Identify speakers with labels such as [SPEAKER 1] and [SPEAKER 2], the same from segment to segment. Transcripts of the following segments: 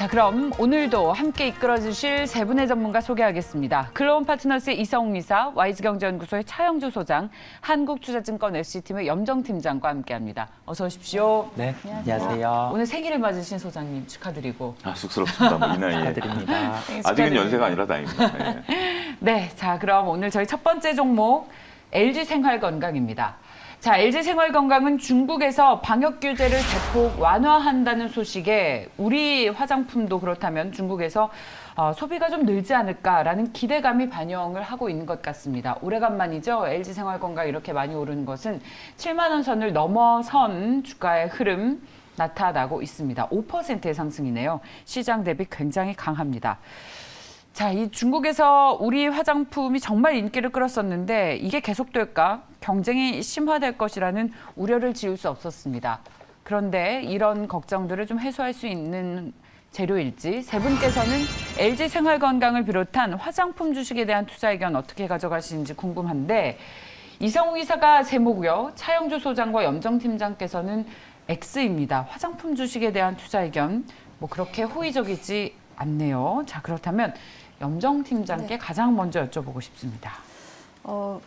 [SPEAKER 1] 자, 그럼 오늘도 함께 이끌어주실 세 분의 전문가 소개하겠습니다. 글로온 파트너스의 이성웅 이사, 와이즈경제연구소의 차영주 소장, 한국투자증권 SC팀의 염정팀장과 함께합니다. 어서 오십시오.
[SPEAKER 2] 네, 안녕하세요.
[SPEAKER 1] 오늘 생일을 맞으신 소장님 축하드리고.
[SPEAKER 3] 쑥스럽습니다. 뭐 이 나이에.
[SPEAKER 2] 축하드립니다.
[SPEAKER 3] 아직은 연세가 아니라 다행입니다. 네.
[SPEAKER 1] 네, 자, 그럼 오늘 저희 첫 번째 종목 LG생활건강입니다. 자, LG생활건강은 중국에서 방역 규제를 대폭 완화한다는 소식에 우리 화장품도 그렇다면 중국에서 소비가 좀 늘지 않을까라는 기대감이 반영을 하고 있는 것 같습니다. 오래간만이죠. LG생활건강 이렇게 많이 오르는 것은 7만 원 선을 넘어선 주가의 흐름 나타나고 있습니다. 5%의 상승이네요. 시장 대비 굉장히 강합니다. 자, 이 중국에서 우리 화장품이 정말 인기를 끌었었는데 이게 계속될까? 경쟁이 심화될 것이라는 우려를 지울 수 없었습니다. 그런데 이런 걱정들을 좀 해소할 수 있는 재료일지 세 분께서는 LG생활건강을 비롯한 화장품 주식에 대한 투자 의견 어떻게 가져가시는지 궁금한데 이성웅 이사가 세모고요. 차영주 소장과 염정팀장께서는 X입니다. 화장품 주식에 대한 투자 의견 뭐 그렇게 호의적이지 않네요. 자, 그렇다면 염정팀장께 가장 먼저 여쭤보고 싶습니다.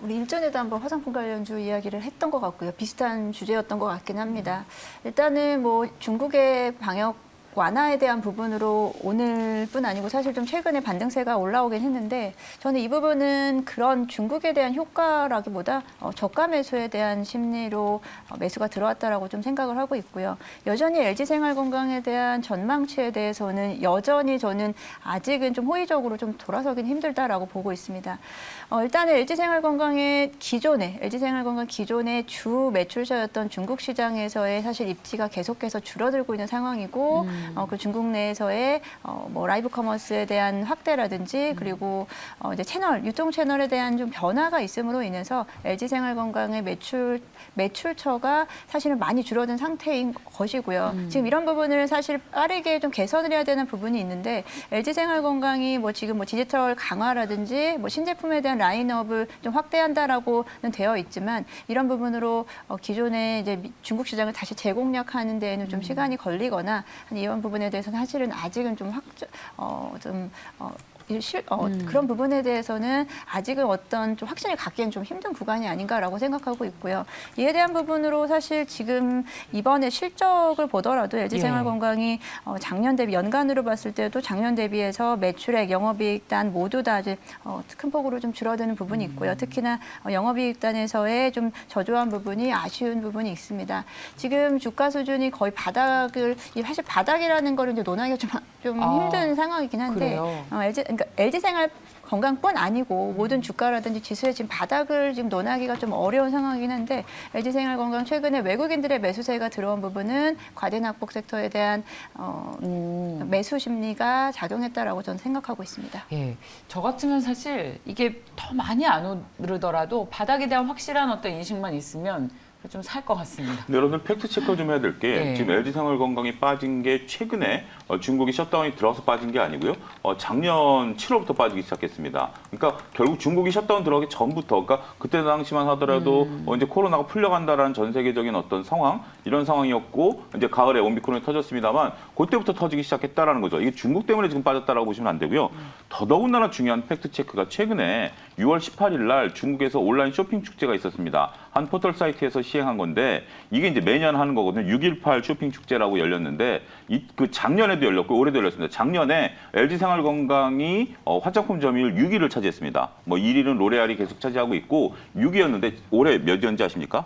[SPEAKER 4] 우리 일전에도 한번 화장품 관련주 이야기를 했던 것 같고요. 비슷한 주제였던 것 같긴 합니다. 일단은 뭐 중국의 방역 완화에 대한 부분으로 오늘뿐 아니고 사실 좀 최근에 반등세가 올라오긴 했는데 저는 이 부분은 그런 중국에 대한 효과라기보다 저가 매수에 대한 심리로 매수가 들어왔다라고 좀 생각을 하고 있고요. 여전히 LG생활건강에 대한 전망치에 대해서는 여전히 저는 아직은 좀 호의적으로 좀 돌아서긴 힘들다라고 보고 있습니다. 일단은 LG생활건강의 LG생활건강 기존의 주 매출사였던 중국 시장에서의 사실 입지가 계속해서 줄어들고 있는 상황이고 그 중국 내에서의 뭐 라이브 커머스에 대한 확대라든지 그리고 이제 유통 채널에 대한 좀 변화가 있음으로 인해서 LG생활건강의 매출처가 사실은 많이 줄어든 상태인 것이고요. 지금 이런 부분을 사실 빠르게 좀 개선을 해야 되는 부분이 있는데 LG생활건강이 뭐 지금 뭐 디지털 강화라든지 뭐 신제품에 대한 라인업을 좀 확대한다라고는 되어 있지만 이런 부분으로 기존의 이제 중국 시장을 다시 재공략하는 데에는 좀 시간이 걸리거나 이런 부분에 대해서는 사실은 아직은 좀 그런 부분에 대해서는 아직은 어떤 좀 확신을 갖기엔 좀 힘든 구간이 아닌가라고 생각하고 있고요. 이에 대한 부분으로 사실 지금 이번에 실적을 보더라도 LG생활건강이 작년 대비 연간으로 봤을 때도 작년 대비해서 매출액, 영업이익단 모두 다 이제 큰 폭으로 좀 줄어드는 부분이 있고요. 특히나 영업이익단에서의 좀 저조한 부분이 아쉬운 부분이 있습니다. 지금 주가 수준이 거의 사실 바닥이라는 거를 이제 논하기가 좀 힘든 상황이긴 한데 그러니까 LG생활건강뿐 아니고 모든 주가라든지 지수의 지금 바닥을 지금 논하기가 좀 어려운 상황이긴 한데 LG생활건강 최근에 외국인들의 매수세가 들어온 부분은 과대낙폭 섹터에 대한 매수 심리가 작용했다라고 저는 생각하고 있습니다.
[SPEAKER 1] 예, 저 같으면 사실 이게 더 많이 안 오르더라도 바닥에 대한 확실한 어떤 인식만 있으면 좀 살 것 같습니다.
[SPEAKER 3] 근데 여러분들 팩트 체크 좀 해야 될 게 지금 LG생활건강이 빠진 게 최근에 중국이 셔다운이 들어서 빠진 게 아니고요. 작년 7월부터 빠지기 시작했습니다. 그러니까 결국 중국이 셔다운 들어가기 전부터, 그러니까 그때 당시만 하더라도 이제 코로나가 풀려간다라는 전 세계적인 어떤 상황, 이런 상황이었고 이제 가을에 오미크론이 터졌습니다만 그때부터 터지기 시작했다라는 거죠. 이게 중국 때문에 지금 빠졌다라고 보시면 안 되고요. 더더군다나 중요한 팩트 체크가 최근에 6월 18일 날 중국에서 온라인 쇼핑 축제가 있었습니다. 한 포털 사이트에서 시행한 건데 이게 이제 매년 하는 거거든요. 6.18 쇼핑 축제라고 열렸는데 그 작년에도 열렸고 올해도 열렸습니다. 작년에 LG생활건강이 화장품 점유율 6위를 차지했습니다. 뭐 1위는 로레알이 계속 차지하고 있고 6위였는데 올해 몇 위인지 아십니까?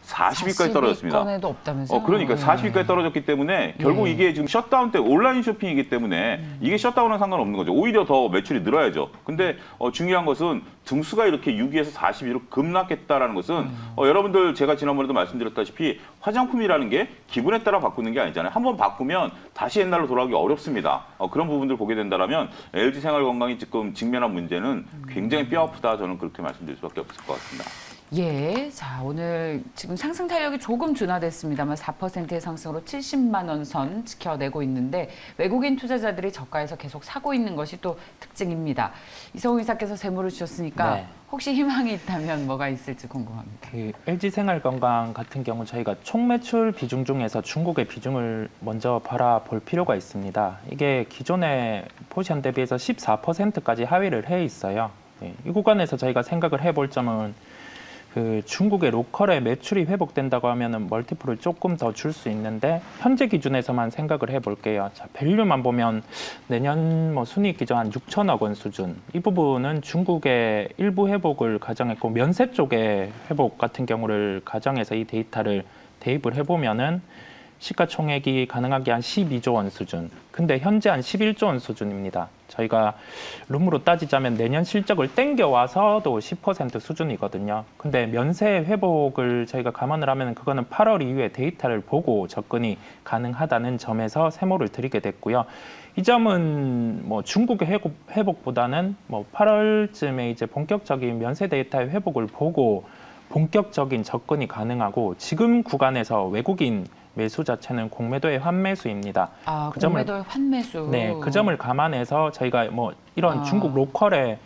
[SPEAKER 3] 40위까지 떨어졌습니다.
[SPEAKER 1] 40위권에도 없다면서요?
[SPEAKER 3] 그러니까 40위까지 떨어졌기 때문에 결국 이게 지금 셧다운 때 온라인 쇼핑이기 때문에 이게 셧다운은 상관없는 거죠. 오히려 더 매출이 늘어야죠. 근데 중요한 것은 등수가 이렇게 6위에서 40위로 급락했다라는 것은 여러분들 제가 지난번에도 말씀드렸다시피 화장품이라는 게 기분에 따라 바꾸는 게 아니잖아요. 한번 바꾸면 다시 옛날로 돌아가기 어렵습니다. 그런 부분들 보게 된다면 LG생활건강이 지금 직면한 문제는 굉장히 뼈아프다. 저는 그렇게 말씀드릴 수밖에 없을 것 같습니다.
[SPEAKER 1] 예, 자 오늘 지금 상승 탄력이 조금 둔화됐습니다만 4%의 상승으로 70만 원 선 지켜내고 있는데 외국인 투자자들이 저가에서 계속 사고 있는 것이 또 특징입니다. 이성우 이사께서 세모를 주셨으니까
[SPEAKER 2] 네.
[SPEAKER 1] 혹시 희망이 있다면 뭐가 있을지 궁금합니다.
[SPEAKER 2] 그 LG생활건강 같은 경우 저희가 총 매출 비중 중에서 중국의 비중을 먼저 바라볼 필요가 있습니다. 이게 기존의 포지션 대비해서 14%까지 하위를 해 있어요. 네, 이 구간에서 저희가 생각을 해볼 점은 그 중국의 로컬의 매출이 회복된다고 하면은 멀티플을 조금 더 줄 수 있는데 현재 기준에서만 생각을 해볼게요. 자, 밸류만 보면 내년 뭐 순이익 기준 한 6천억 원 수준. 이 부분은 중국의 일부 회복을 가정했고 면세 쪽의 회복 같은 경우를 가정해서 이 데이터를 대입을 해보면은 시가총액이 가능하게 한 12조 원 수준. 근데 현재 한 11조 원 수준입니다. 저희가 룸으로 따지자면 내년 실적을 땡겨와서도 10% 수준이거든요. 근데 면세 회복을 저희가 감안을 하면 그거는 8월 이후에 데이터를 보고 접근이 가능하다는 점에서 세모를 드리게 됐고요. 이 점은 뭐 중국의 회복보다는 뭐 8월쯤에 이제 본격적인 면세 데이터의 회복을 보고 본격적인 접근이 가능하고 지금 구간에서 외국인 매수 자체는 공매도의 환매수입니다.
[SPEAKER 1] 아,
[SPEAKER 2] 그 점을-
[SPEAKER 1] 공매도의 환매수.
[SPEAKER 2] 네, 그 점을 감안해서 저희가 뭐 이런
[SPEAKER 1] 아.
[SPEAKER 2] 중국 로컬의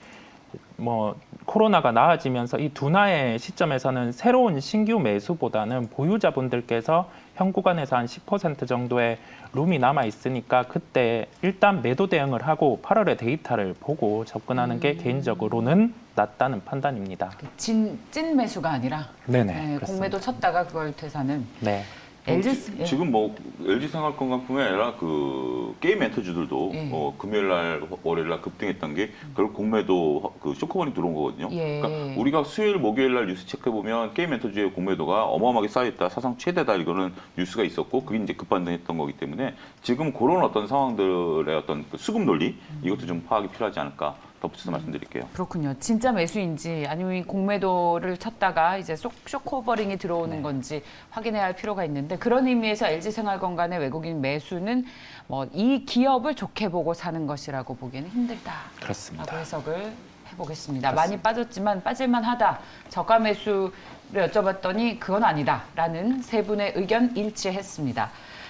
[SPEAKER 2] 뭐 코로나가 나아지면서 이 둔화의 시점에서는 새로운 신규 매수보다는 보유자분들께서 현 구간에서 한 10% 정도의 룸이 남아 있으니까 그때 일단 매도 대응을 하고 8월에 데이터를 보고 접근하는 게 개인적으로는 낫다는 판단입니다.
[SPEAKER 1] 찐 매수가 아니라
[SPEAKER 2] 네네.
[SPEAKER 1] 네,
[SPEAKER 2] 그렇습니다.
[SPEAKER 1] 공매도 쳤다가 그걸 퇴사는
[SPEAKER 2] 네.
[SPEAKER 1] LG 예.
[SPEAKER 3] 지금 뭐 LG생활건강뿐만 아니라 그 게임 엔터주들도
[SPEAKER 1] 예.
[SPEAKER 3] 금요일 날, 월요일 날 급등했던 게 결국 공매도 그 쇼크본이 들어온 거거든요.
[SPEAKER 1] 예.
[SPEAKER 3] 그러니까 우리가 수요일, 목요일 날 뉴스 체크해 보면 게임 엔터주의 공매도가 어마어마하게 쌓여있다, 사상 최대다 이거는 뉴스가 있었고 그게 이제 급반등했던 거기 때문에 지금 그런 어떤 상황들의 어떤 그 수급 논리 이것도 좀 파악이 필요하지 않을까 덧붙여서 말씀드릴게요.
[SPEAKER 1] 그렇군요. 진짜 매수인지 아니면 이 공매도를 쳤다가 이제 쇼커버링이 들어오는 건지 확인해야 할 필요가 있는데 그런 의미에서 LG생활건강의 외국인 매수는 뭐 이 기업을 좋게 보고 사는 것이라고 보기에는 힘들다라고
[SPEAKER 2] 그렇습니다.
[SPEAKER 1] 해석을 해보겠습니다. 많이 빠졌지만 빠질만하다. 저가 매수를 여쭤봤더니 그건 아니다라는 세 분의 의견 일치했습니다.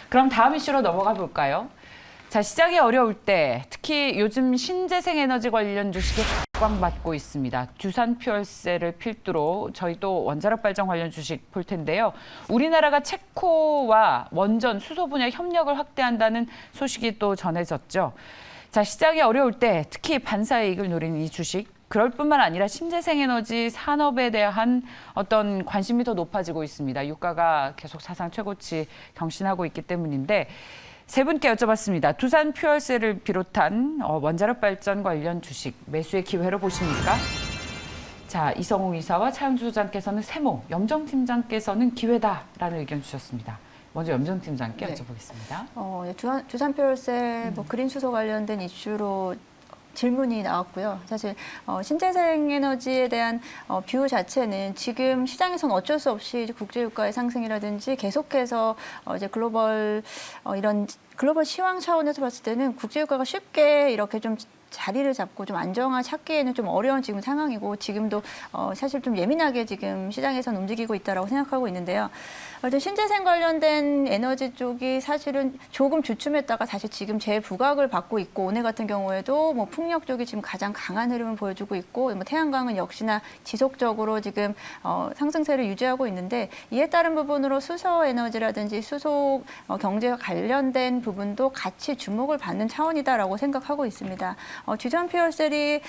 [SPEAKER 1] 그럼 다음 이슈로 넘어가 볼까요? 자, 시장이 어려울 때 특히 요즘 신재생 에너지 관련 주식이 각광받고 있습니다. 두산퓨얼셀을 필두로 저희도 원자력 발전 관련 주식 볼 텐데요. 우리나라가 체코와 원전, 수소 분야 협력을 확대한다는 소식이 또 전해졌죠. 자, 시장이 어려울 때 특히 반사이익을 노리는 이 주식. 그럴 뿐만 아니라 신재생 에너지 산업에 대한 어떤 관심이 더 높아지고 있습니다. 유가가 계속 사상 최고치 경신하고 있기 때문인데 세 분께 여쭤봤습니다. 두산 퓨얼셀을 비롯한 원자력 발전 관련 주식 매수의 기회로 보십니까? 자, 이성우 이사와 차영주 소장께서는 세모, 염정팀장께서는 기회다라는 의견 주셨습니다. 먼저 염정팀장께
[SPEAKER 4] 네.
[SPEAKER 1] 여쭤보겠습니다.
[SPEAKER 4] 두산퓨얼셀 뭐 그린 수소 관련된 이슈로 질문이 나왔고요. 사실 신재생 에너지에 대한 뷰 자체는 지금 시장에선 어쩔 수 없이 국제유가의 상승이라든지 계속해서 이제 이런 글로벌 시황 차원에서 봤을 때는 국제유가가 쉽게 이렇게 좀 자리를 잡고 좀 안정화 찾기에는 좀 어려운 지금 상황이고 지금도 사실 좀 예민하게 지금 시장에선 움직이고 있다라고 생각하고 있는데요. 신재생 관련된 에너지 쪽이 사실은 조금 주춤했다가 다시 지금 재부각을 받고 있고 오늘 같은 경우에도 뭐 풍력 쪽이 지금 가장 강한 흐름을 보여주고 있고 뭐 태양광은 역시나 지속적으로 지금 상승세를 유지하고 있는데 이에 따른 부분으로 수소 에너지라든지 수소 경제와 관련된 부분도 같이 주목을 받는 차원이다라고 생각하고 있습니다. 두산퓨얼셀이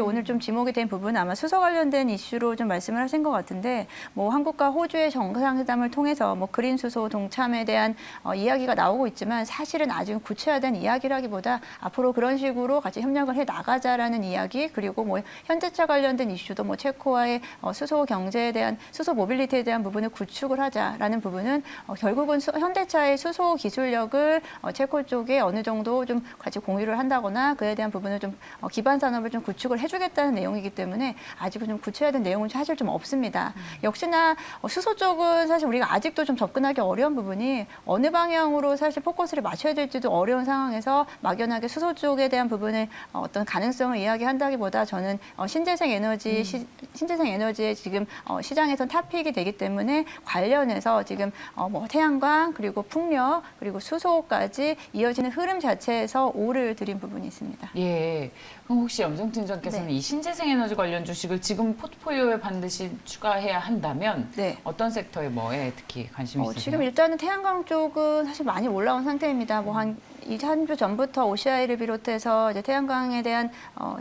[SPEAKER 4] 오늘 좀 지목이 된 부분은 아마 수소 관련된 이슈로 좀 말씀을 하신 것 같은데 뭐 한국과 호주의 정상회담을 통해서 뭐 그린 수소 동참에 대한 이야기가 나오고 있지만 사실은 아주 구체화된 이야기라기보다 앞으로 그런 식으로 같이 협력을 해 나가자라는 이야기 그리고 뭐 현대차 관련된 이슈도 뭐 체코와의 수소 경제에 대한 수소 모빌리티에 대한 부분을 구축을 하자라는 부분은 결국은 현대차의 수소 기술 기술력을 첼코 쪽에 어느 정도 좀 같이 공유를 한다거나 그에 대한 부분을 좀 기반 산업을 좀 구축을 해주겠다는 내용이기 때문에 아직은 좀 구체화된 내용은 사실 좀 없습니다. 역시나 수소 쪽은 사실 우리가 아직도 좀 접근하기 어려운 부분이 어느 방향으로 사실 포커스를 맞춰야 될지도 어려운 상황에서 막연하게 수소 쪽에 대한 부분을 어떤 가능성을 이야기한다기보다 저는 신재생 에너지의 지금 시장에선 탑픽이 되기 때문에 관련해서 지금 뭐 태양광 그리고 풍력 그리고 수소까지 이어지는 흐름 자체에서 오를 들인 부분이 있습니다.
[SPEAKER 1] 예. 그럼 혹시 염정팀장께서는
[SPEAKER 4] 네.
[SPEAKER 1] 이 신재생 에너지 관련 주식을 지금 포트폴리오에 반드시 추가해야 한다면
[SPEAKER 4] 네.
[SPEAKER 1] 어떤 섹터에 뭐에 특히 관심이 있으세요?
[SPEAKER 4] 지금 일단은 태양광 쪽은 사실 많이 올라온 상태입니다. 뭐 한 2~3주 전부터 OCI를 비롯해서 이제 태양광에 대한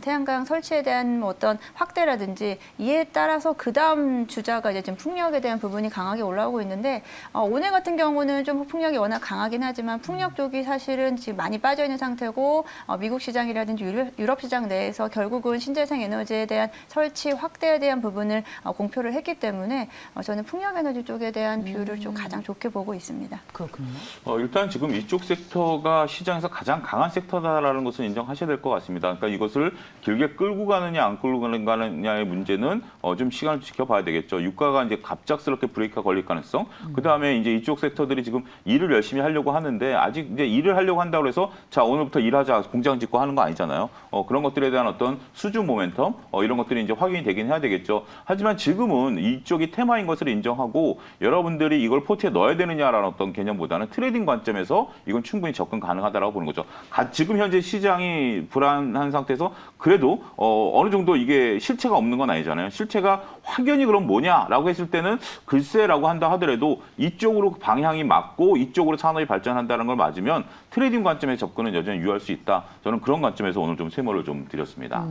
[SPEAKER 4] 태양광 설치에 대한 뭐 어떤 확대라든지 이에 따라서 그 다음 주자가 이제 지금 풍력에 대한 부분이 강하게 올라오고 있는데 오늘 같은 경우는 좀 풍력이 워낙 강하긴 하지만 풍력 쪽이 사실은 지금 많이 빠져 있는 상태고 미국 시장이라든지 유럽 시장 내에서 결국은 신재생 에너지에 대한 설치 확대에 대한 부분을 공표를 했기 때문에 저는 풍력 에너지 쪽에 대한 비율을 좀 가장 좋게 보고 있습니다.
[SPEAKER 1] 그렇군요.
[SPEAKER 3] 일단 지금 이쪽 섹터가 시장에서 가장 강한 섹터다라는 것을 인정하셔야 될 것 같습니다. 그러니까 이것을 길게 끌고 가느냐 안 끌고 가느냐의 문제는 좀 시간을 지켜봐야 되겠죠. 유가가 이제 갑작스럽게 브레이크가 걸릴 가능성. 그다음에 이제 이쪽 섹터들이 지금 일을 열심히 하려고 하는데 아직 이제 일을 하려고 한다고 해서 자 오늘부터 일하자 공장 짓고 하는 거 아니잖아요. 그런 것들에 대한 어떤 수주 모멘텀 이런 것들이 이제 확인이 되긴 해야 되겠죠. 하지만 지금은 이쪽이 테마인 것을 인정하고 여러분들이 이걸 포트에 넣어야 되느냐라는 어떤 개념보다는 트레이딩 관점에서 이건 충분히 접근 가능하다라고 보는 거죠. 지금 현재 시장이 불안한 상태에서 그래도 어느 정도 이게 실체가 없는 건 아니잖아요. 실체가 확연히 그럼 뭐냐라고 했을 때는 글쎄라고 한다 하더라도 이쪽으로 방향이 맞고 이쪽으로 산업이 발전한다는 걸 맞으면 트레이딩 관점의 접근은 여전히 유효할 수 있다. 저는 그런 관점에서 오늘 좀 세모를 좀 드렸습니다.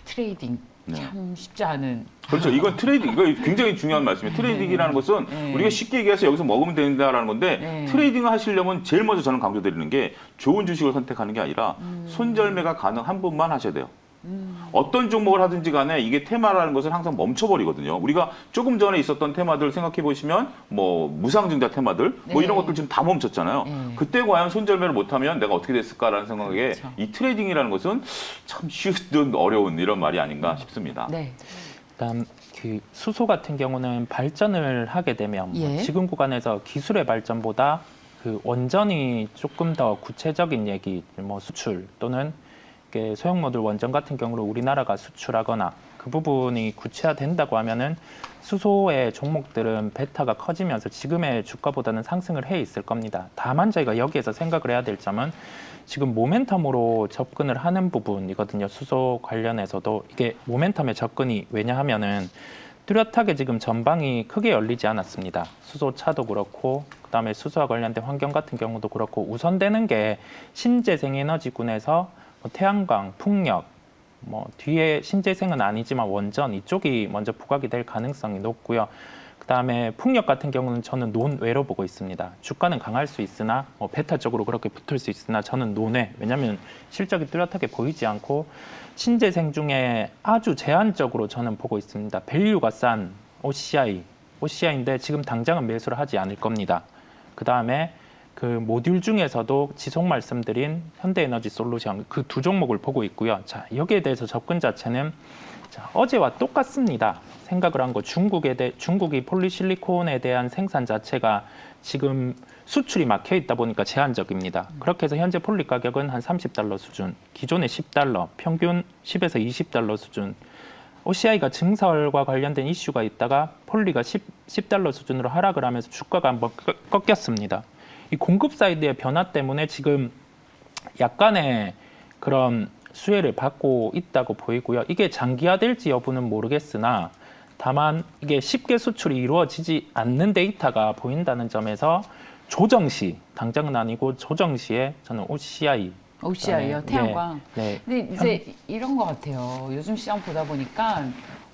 [SPEAKER 1] 트레이딩 참 쉽지 않은.
[SPEAKER 3] 그렇죠. 이건 트레이딩, 이거 굉장히 중요한 말씀이에요. 트레이딩이라는 것은 우리가 쉽게 얘기해서 여기서 먹으면 된다라는 건데 트레이딩을 하시려면 제일 먼저 저는 강조드리는 게 좋은 주식을 선택하는 게 아니라 손절매가 가능한 분만 하셔야 돼요. 어떤 종목을 하든지 간에 이게 테마라는 것을 항상 멈춰버리거든요. 우리가 조금 전에 있었던 테마들 생각해 보시면 뭐 무상증자 테마들 뭐 이런 것들 지금 다 멈췄잖아요. 그때 과연 손절매를 못하면 내가 어떻게 됐을까라는 생각에
[SPEAKER 1] 그렇죠.
[SPEAKER 3] 이 트레이딩이라는 것은 참 쉬운 어려운 이런 말이 아닌가 싶습니다.
[SPEAKER 1] 네.
[SPEAKER 2] 일단 그 수소 같은 경우는 발전을 하게 되면
[SPEAKER 1] 예.
[SPEAKER 2] 지금 구간에서 기술의 발전보다 그 원전이 조금 더 구체적인 얘기, 뭐 수출 또는 소형모듈 원전 같은 경우로 우리나라가 수출하거나 그 부분이 구체화된다고 하면은 수소의 종목들은 베타가 커지면서 지금의 주가보다는 상승을 해 있을 겁니다. 다만 저희가 여기에서 생각을 해야 될 점은 지금 모멘텀으로 접근을 하는 부분이거든요. 수소 관련해서도 이게 모멘텀의 접근이 왜냐하면은 뚜렷하게 지금 전방이 크게 열리지 않았습니다. 수소차도 그렇고 그다음에 수소와 관련된 환경 같은 경우도 그렇고 우선되는 게 신재생에너지군에서 뭐 태양광, 풍력, 뭐 뒤에 신재생은 아니지만 원전 이쪽이 먼저 부각이 될 가능성이 높고요. 그다음에 풍력 같은 경우는 저는 논외로 보고 있습니다. 주가는 강할 수 있으나 베타 쪽으로 그렇게 붙을 수 있으나 저는 논외. 왜냐하면 실적이 뚜렷하게 보이지 않고 신재생 중에 아주 제한적으로 저는 보고 있습니다. 밸류가 싼 OCI인데 지금 당장은 매수를 하지 않을 겁니다. 그다음에 그 모듈 중에서도 지속 말씀드린 현대에너지 솔루션 그 두 종목을 보고 있고요. 자, 여기에 대해서 접근 자체는 어제와 똑같습니다. 생각을 한 거 중국이 폴리실리콘에 대한 생산 자체가 지금 수출이 막혀 있다 보니까 제한적입니다. 그렇게 해서 현재 폴리 가격은 한 $30 수준, 기존의 $10, 평균 10에서 $20 수준. OCI가 증설과 관련된 이슈가 있다가 폴리가 $10 수준으로 하락을 하면서 주가가 한번 꺾였습니다. 이 공급 사이드의 변화 때문에 지금 약간의 그런 수혜를 받고 있다고 보이고요. 이게 장기화될지 여부는 모르겠으나 다만 이게 쉽게 수출이 이루어지지 않는 데이터가 보인다는 점에서 조정 시, 당장은 아니고 조정 시에 저는
[SPEAKER 1] OCI요, 태양광.
[SPEAKER 2] 네.
[SPEAKER 1] 근데 이제 이런 것 같아요. 요즘 시장 보다 보니까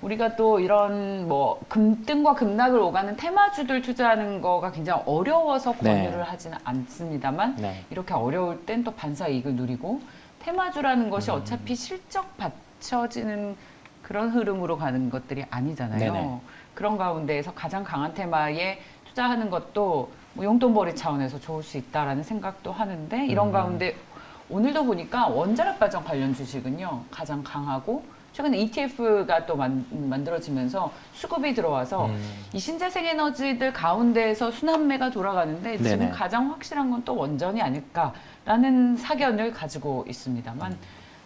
[SPEAKER 1] 우리가 또 이런 뭐 금등과 급락을 오가는 테마주들 투자하는 거가 굉장히 어려워서 권유를 하지는 않습니다만 이렇게 어려울 땐 또 반사 이익을 누리고 테마주라는 것이 어차피 실적 받쳐지는 그런 흐름으로 가는 것들이 아니잖아요. 그런 가운데에서 가장 강한 테마에 투자하는 것도 뭐 용돈벌이 차원에서 좋을 수 있다라는 생각도 하는데 이런 가운데 오늘도 보니까 원자력 발전 관련 주식은요 가장 강하고 최근에 ETF가 또 만들어지면서 수급이 들어와서 이 신재생 에너지들 가운데에서 순환매가 돌아가는데 지금
[SPEAKER 2] 네네.
[SPEAKER 1] 가장 확실한 건 또 원전이 아닐까라는 사견을 가지고 있습니다만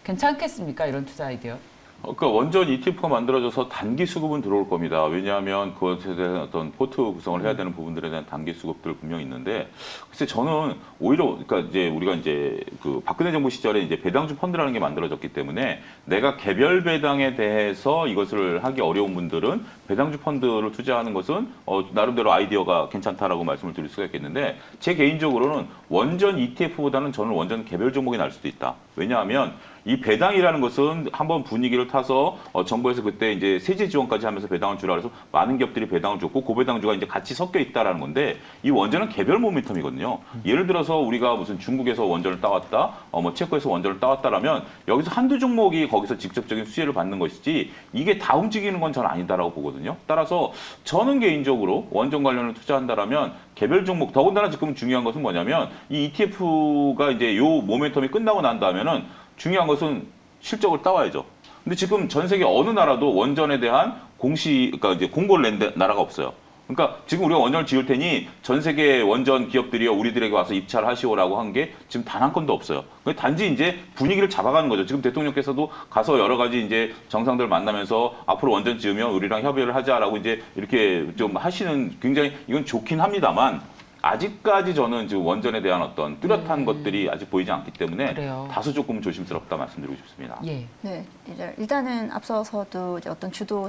[SPEAKER 1] 괜찮겠습니까 이런 투자 아이디어?
[SPEAKER 3] 그러니까 원전 ETF가 만들어져서 단기 수급은 들어올 겁니다. 왜냐하면 그것에 대한 어떤 포트 구성을 해야 되는 부분들에 대한 단기 수급들 분명히 있는데, 글쎄 저는 오히려 그러니까 이제 우리가 이제 그 박근혜 정부 시절에 이제 배당주 펀드라는 게 만들어졌기 때문에 내가 개별 배당에 대해서 이것을 하기 어려운 분들은 배당주 펀드를 투자하는 것은 나름대로 아이디어가 괜찮다라고 말씀을 드릴 수가 있겠는데, 제 개인적으로는 원전 ETF보다는 저는 원전 개별 종목이 날 수도 있다. 왜냐하면 이 배당이라는 것은 한번 분위기를 타서 정부에서 그때 이제 세제 지원까지 하면서 배당을 주라 그래서 많은 기업들이 배당을 줬고 그 배당주가 이제 같이 섞여 있다라는 건데, 이 원전은 개별 모멘텀이거든요. 예를 들어서 우리가 무슨 중국에서 원전을 따왔다, 뭐 체코에서 원전을 따왔다라면 여기서 한두 종목이 거기서 직접적인 수혜를 받는 것이지 이게 다 움직이는 건 저는 아니다라고 보거든요. 따라서 저는 개인적으로 원전 관련을 투자한다라면 개별 종목, 더군다나 지금 중요한 것은 뭐냐면 이 ETF가 이제 요 모멘텀이 끝나고 난 다음에는 중요한 것은 실적을 따와야죠. 근데 지금 전 세계 어느 나라도 원전에 대한 그러니까 이제 공고를 낸 나라가 없어요. 그러니까 지금 우리가 원전을 지을 테니 전 세계 원전 기업들이요 우리들에게 와서 입찰 하시오라고 한 게 지금 단 한 건도 없어요. 단지 이제 분위기를 잡아가는 거죠. 지금 대통령께서도 가서 여러 가지 이제 정상들 만나면서 앞으로 원전 지으면 우리랑 협의를 하자라고 이제 이렇게 좀 하시는, 굉장히 이건 좋긴 합니다만 아직까지 저는 지금 원전에 대한 어떤 뚜렷한 것들이 아직 보이지 않기 때문에
[SPEAKER 1] 그래요.
[SPEAKER 3] 다소 조금 조심스럽다 말씀드리고 싶습니다.
[SPEAKER 1] 예.
[SPEAKER 4] 네, 일단은 앞서서도 이제 어떤 주도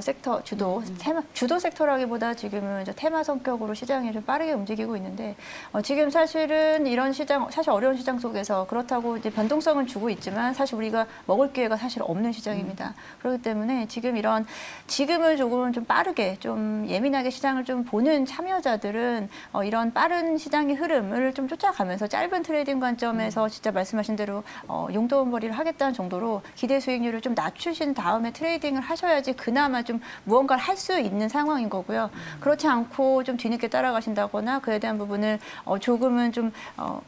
[SPEAKER 4] 섹터라기보다 지금은 이제 테마 성격으로 시장이 좀 빠르게 움직이고 있는데, 지금 사실은 이런 시장, 사실 어려운 시장 속에서 그렇다고 이제 변동성은 주고 있지만 사실 우리가 먹을 기회가 사실 없는 시장입니다. 그렇기 때문에 지금은 조금은 좀 빠르게, 좀 예민하게 시장을 좀 보는 참여자들은 이런 빠른 시장의 흐름을 좀 쫓아가면서 짧은 트레이딩 관점에서 진짜 말씀하신 대로 용돈벌이를 하겠다는 정도로 기대 수익률을 좀 낮추신 다음에 트레이딩을 하셔야지 그나마 좀 무언가를 할 수 있는 상황인 거고요. 그렇지 않고 좀 뒤늦게 따라가신다거나 그에 대한 부분을 조금은 좀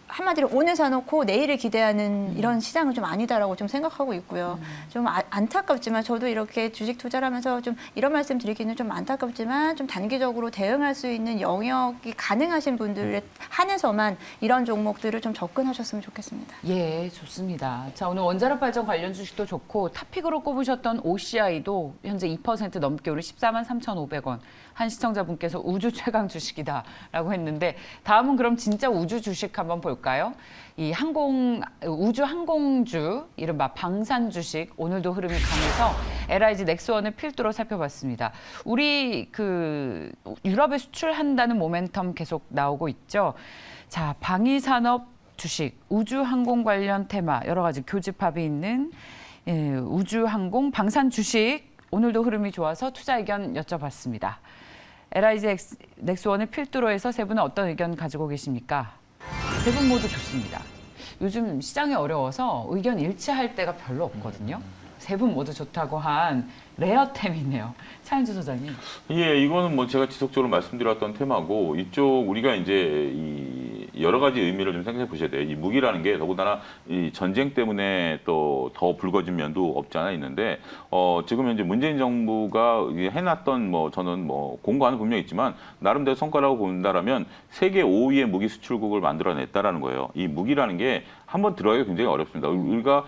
[SPEAKER 4] 한마디로 오늘 사놓고 내일을 기대하는 이런 시장은 좀 아니다라고 좀 생각하고 있고요. 좀 안타깝지만 저도 이렇게 주식 투자를 하면서 좀 이런 말씀 드리기는 좀 안타깝지만 좀 단기적으로 대응할 수 있는 영역이 가능하신 분들에 한해서만 이런 종목들을 좀 접근하셨으면 좋겠습니다.
[SPEAKER 1] 예, 좋습니다. 자, 오늘 원자력 발전 관련 주식도 좋고 탑픽으로 꼽으셨던 OCI도 현재 2% 넘게 오른 143,500원. 한 시청자분께서 우주 최강 주식이다라고 했는데, 다음은 그럼 진짜 우주 주식 한번 볼까요? 이 우주 항공주 이른바 방산 주식 오늘도 흐름이 강해서 LIG 넥스원을 필두로 살펴봤습니다. 우리 그 유럽에 수출한다는 모멘텀 계속 나오고 있죠. 자, 방위산업 주식, 우주항공 관련 테마 여러 가지 교집합이 있는 우주항공 방산 주식 오늘도 흐름이 좋아서 투자 의견 여쭤봤습니다. LIG 넥스원을 필두로 해서 세 분은 어떤 의견 가지고 계십니까? 세 분 모두 좋습니다. 요즘 시장이 어려워서 의견 일치할 때가 별로 없거든요. 세 분 모두 좋다고 한 레어템이네요. 차현주 소장님.
[SPEAKER 3] 예, 이거는 뭐 제가 지속적으로 말씀드렸던 테마고, 이쪽 우리가 이제 이 여러 가지 의미를 좀 생각해 보셔야 돼요. 이 무기라는 게 더군다나 이 전쟁 때문에 또 더 불거진 면도 없지 않아 있는데, 지금 현재 문재인 정부가 해놨던 뭐 저는 뭐 공과는 분명히 있지만 나름대로 성과라고 본다라면 세계 5위의 무기 수출국을 만들어냈다라는 거예요. 이 무기라는 게 한번 들어가기가 굉장히 어렵습니다. 우리가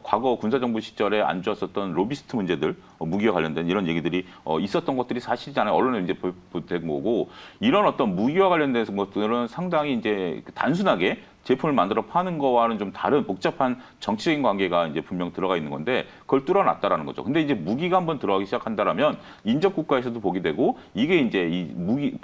[SPEAKER 3] 과거 군사정부 시절에 안 좋았었던 로비스트 문제들, 무기와 관련된 이런 얘기들이 있었던 것들이 사실이잖아요. 언론에 이제 보된 거고, 이런 어떤 무기와 관련된 것들은 상당히 이제 단순하게 제품을 만들어 파는 거와는 좀 다른 복잡한 정치적인 관계가 이제 분명 들어가 있는 건데, 그걸 뚫어놨다라는 거죠. 근데 이제 무기가 한번 들어가기 시작한다라면 인접 국가에서도 보게 되고, 이게 이제 이 무기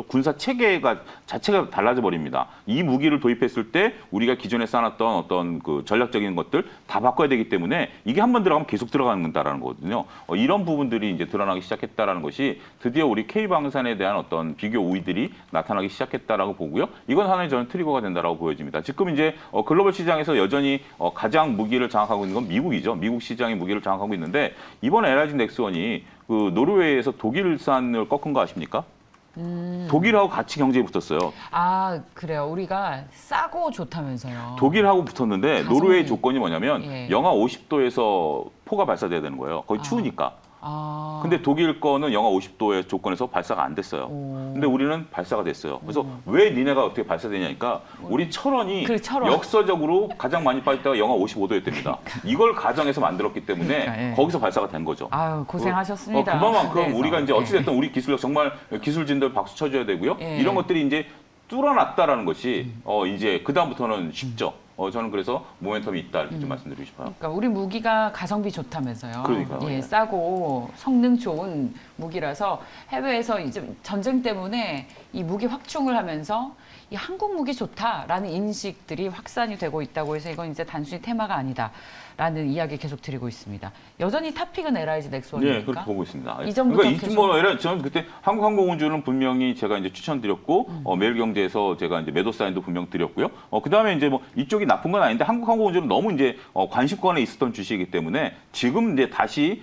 [SPEAKER 3] 군사 체계가 자체가 달라져 버립니다. 이 무기를 도입했을 때 우리가 기존에 쌓았던 어떤 그 전략적인 것들 다 바꿔야 되기 때문에 이게 한번 들어가면 계속 들어간다라는 거거든요. 이런 부분들이 이제 드러나기 시작했다라는 것이 드디어 우리 K방산에 대한 어떤 비교 우위들이 나타나기 시작했다라고 보고요. 이건 하나의 저는 트리거가 된다라고 보여집니다. 지금 이제 글로벌 시장에서 여전히 가장 무기를 장악하고 있는 건 미국이죠. 미국 시장이 무기를 장악하고 있는데, 이번 LIG 넥스원이 그 노르웨이에서 독일산을 꺾은 거 아십니까? 독일하고 같이 경쟁이 붙었어요.
[SPEAKER 1] 아, 그래요. 우리가 싸고 좋다면서요.
[SPEAKER 3] 독일하고 붙었는데
[SPEAKER 1] 가성비.
[SPEAKER 3] 노르웨이 조건이 뭐냐면
[SPEAKER 1] 예.
[SPEAKER 3] 영하 50도에서 포가 발사돼야 되는 거예요. 거기 추우니까.
[SPEAKER 1] 아.
[SPEAKER 3] 근데 독일 거는 영하 50도의 조건에서 발사가 안 됐어요.
[SPEAKER 1] 오.
[SPEAKER 3] 근데 우리는 발사가 됐어요. 그래서 왜 니네가 어떻게 발사되냐니까 우리 철원이
[SPEAKER 1] 그 철원.
[SPEAKER 3] 역사적으로 가장 많이 빠질 때가 영하 55도였답니다. 이걸 가정해서 만들었기 때문에
[SPEAKER 1] 그러니까, 예.
[SPEAKER 3] 거기서 발사가 된 거죠.
[SPEAKER 1] 아유, 고생하셨습니다.
[SPEAKER 3] 그만큼
[SPEAKER 1] 그래서.
[SPEAKER 3] 우리가 이제 어찌됐든 우리 기술력 정말 기술진들 박수 쳐줘야 되고요.
[SPEAKER 1] 예.
[SPEAKER 3] 이런 것들이 이제 뚫어놨다라는 것이 이제 그다음부터는 쉽죠. 저는 그래서 모멘텀이 있다 이렇게 좀 말씀드리고 싶어요.
[SPEAKER 1] 그러니까 우리 무기가 가성비 좋다면서요.
[SPEAKER 3] 그러니까요.
[SPEAKER 1] 예,
[SPEAKER 3] 예.
[SPEAKER 1] 싸고 성능 좋은 무기라서 해외에서 이제 전쟁 때문에 이 무기 확충을 하면서 이 한국 무기 좋다라는 인식들이 확산이 되고 있다고 해서 이건 이제 단순히 테마가 아니다라는 이야기 계속 드리고 있습니다. 여전히 탑픽은 LIG 넥스원입니까?
[SPEAKER 3] 네, 그렇게 보고 있습니다.
[SPEAKER 1] 이전부터
[SPEAKER 3] 그러니까 저는 그때 한국항공운주는 분명히 제가 이제 추천드렸고 매일경제에서 제가 이제 매도 사인도 분명 드렸고요. 그다음에 이제 뭐 이쪽이 나쁜 건 아닌데 한국항공운주는 너무 이제 관심권에 있었던 주식이기 때문에 지금 이제 다시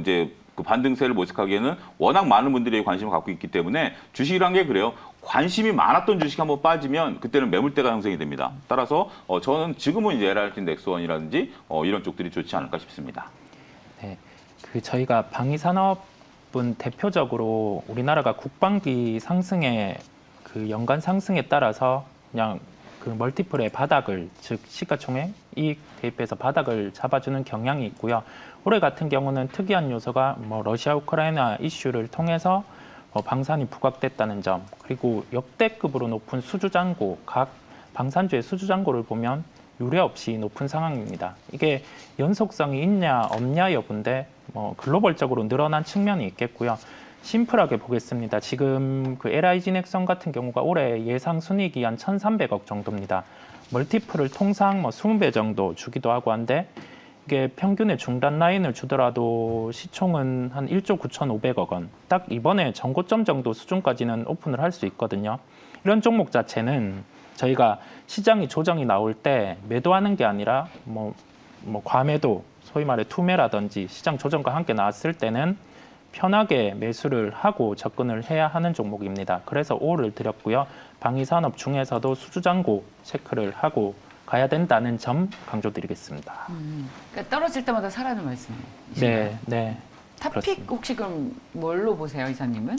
[SPEAKER 3] 이제 그 반등세를 모색하기에는 워낙 많은 분들이 관심을 갖고 있기 때문에 주식이란 게 그래요. 관심이 많았던 주식이 한번 빠지면 그때는 매물대가 형성이 됩니다. 따라서 저는 지금은 이제 LRT 넥스원이라든지 이런 쪽들이 좋지 않을까 싶습니다.
[SPEAKER 2] 네, 그 저희가 방위산업은 대표적으로 우리나라가 국방비 상승에 그 연간 상승에 따라서 그냥 그 멀티플의 바닥을 즉 시가총액 이익 대입해서 바닥을 잡아주는 경향이 있고요. 올해 같은 경우는 특이한 요소가 뭐 러시아 우크라이나 이슈를 통해서 방산이 부각됐다는 점, 그리고 역대급으로 높은 수주잔고, 각 방산주의 수주잔고를 보면 유례 없이 높은 상황입니다. 이게 연속성이 있냐 없냐 여부인데 글로벌적으로 늘어난 측면이 있겠고요. 심플하게 보겠습니다. 지금 그 LIG 넥선 같은 경우가 올해 예상 순이익이 한 1,300억 정도입니다. 멀티플을 통상 20배 정도 주기도 하고 한데 이게 평균의 중단 라인을 주더라도 시총은 한 1조 9,500억 원. 딱 이번에 전고점 정도 수준까지는 오픈을 할 수 있거든요. 이런 종목 자체는 저희가 시장이 조정이 나올 때 매도하는 게 아니라 뭐 과매도, 소위 말해 투매라든지 시장 조정과 함께 나왔을 때는 편하게 매수를 하고 접근을 해야 하는 종목입니다. 그래서 5를 드렸고요. 방위산업 중에서도 수주잔고 체크를 하고 가야 된다는 점 강조드리겠습니다.
[SPEAKER 1] 그러니까 떨어질 때마다 사라는 말씀이신가요?
[SPEAKER 2] 네, 네.
[SPEAKER 1] 탑픽
[SPEAKER 2] 그렇습니다.
[SPEAKER 1] 혹시 그럼 뭘로 보세요, 이사님은?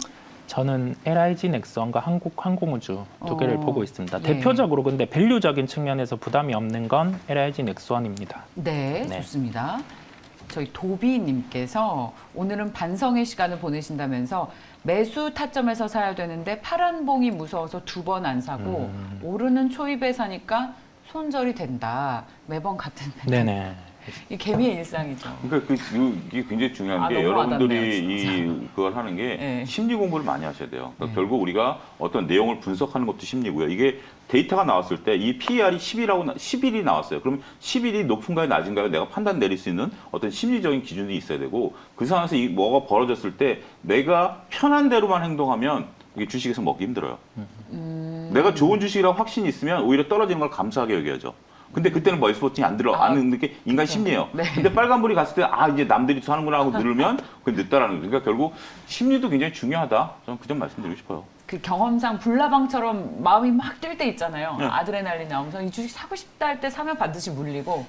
[SPEAKER 2] 저는 LIG 넥선과 한국항공우주 두 개를 보고 있습니다.
[SPEAKER 1] 네.
[SPEAKER 2] 대표적으로 근데 밸류적인 측면에서 부담이 없는 건 LIG 넥선입니다.
[SPEAKER 1] 네,
[SPEAKER 2] 네.
[SPEAKER 1] 좋습니다. 저희 도비님께서 오늘은 반성의 시간을 보내신다면서 매수 타점에서 사야 되는데 파란봉이 무서워서 2번 안 사고 오르는 초입에 사니까 손절이 된다. 매번 같은 패턴.
[SPEAKER 2] 네네.
[SPEAKER 1] 이 개미의 일상이죠.
[SPEAKER 3] 그러니까 이게 굉장히 중요한 게
[SPEAKER 1] 너무
[SPEAKER 3] 여러분들이 그걸 하는 게
[SPEAKER 1] 네.
[SPEAKER 3] 심리 공부를 많이 하셔야 돼요. 그러니까 결국 우리가 어떤 내용을 분석하는 것도 심리고요. 이게 데이터가 나왔을 때 이 PER이 10일이 나왔어요. 그럼 10일이 높은가요, 낮은가요? 내가 판단 내릴 수 있는 어떤 심리적인 기준이 있어야 되고 그 상황에서 이 뭐가 벌어졌을 때 내가 편한 대로만 행동하면 이게 주식에서 먹기 힘들어요. 내가 좋은 주식이라고 확신이 있으면 오히려 떨어지는 걸 감사하게 여겨야죠. 근데 그때는 뭐 에스포팅이 안 는 게 인간 심리예요.
[SPEAKER 1] 네.
[SPEAKER 3] 근데 빨간불이 갔을 때 이제 남들이 사는구나 하고 누르면 그게 늦다라는 거예요. 그러니까 결국 심리도 굉장히 중요하다. 저는 그 점 말씀드리고 싶어요.
[SPEAKER 1] 그 경험상 불나방처럼 마음이 막 뛸 때 있잖아요.
[SPEAKER 3] 네.
[SPEAKER 1] 아드레날린 나오면서 이 주식 사고 싶다 할 때 사면 반드시 물리고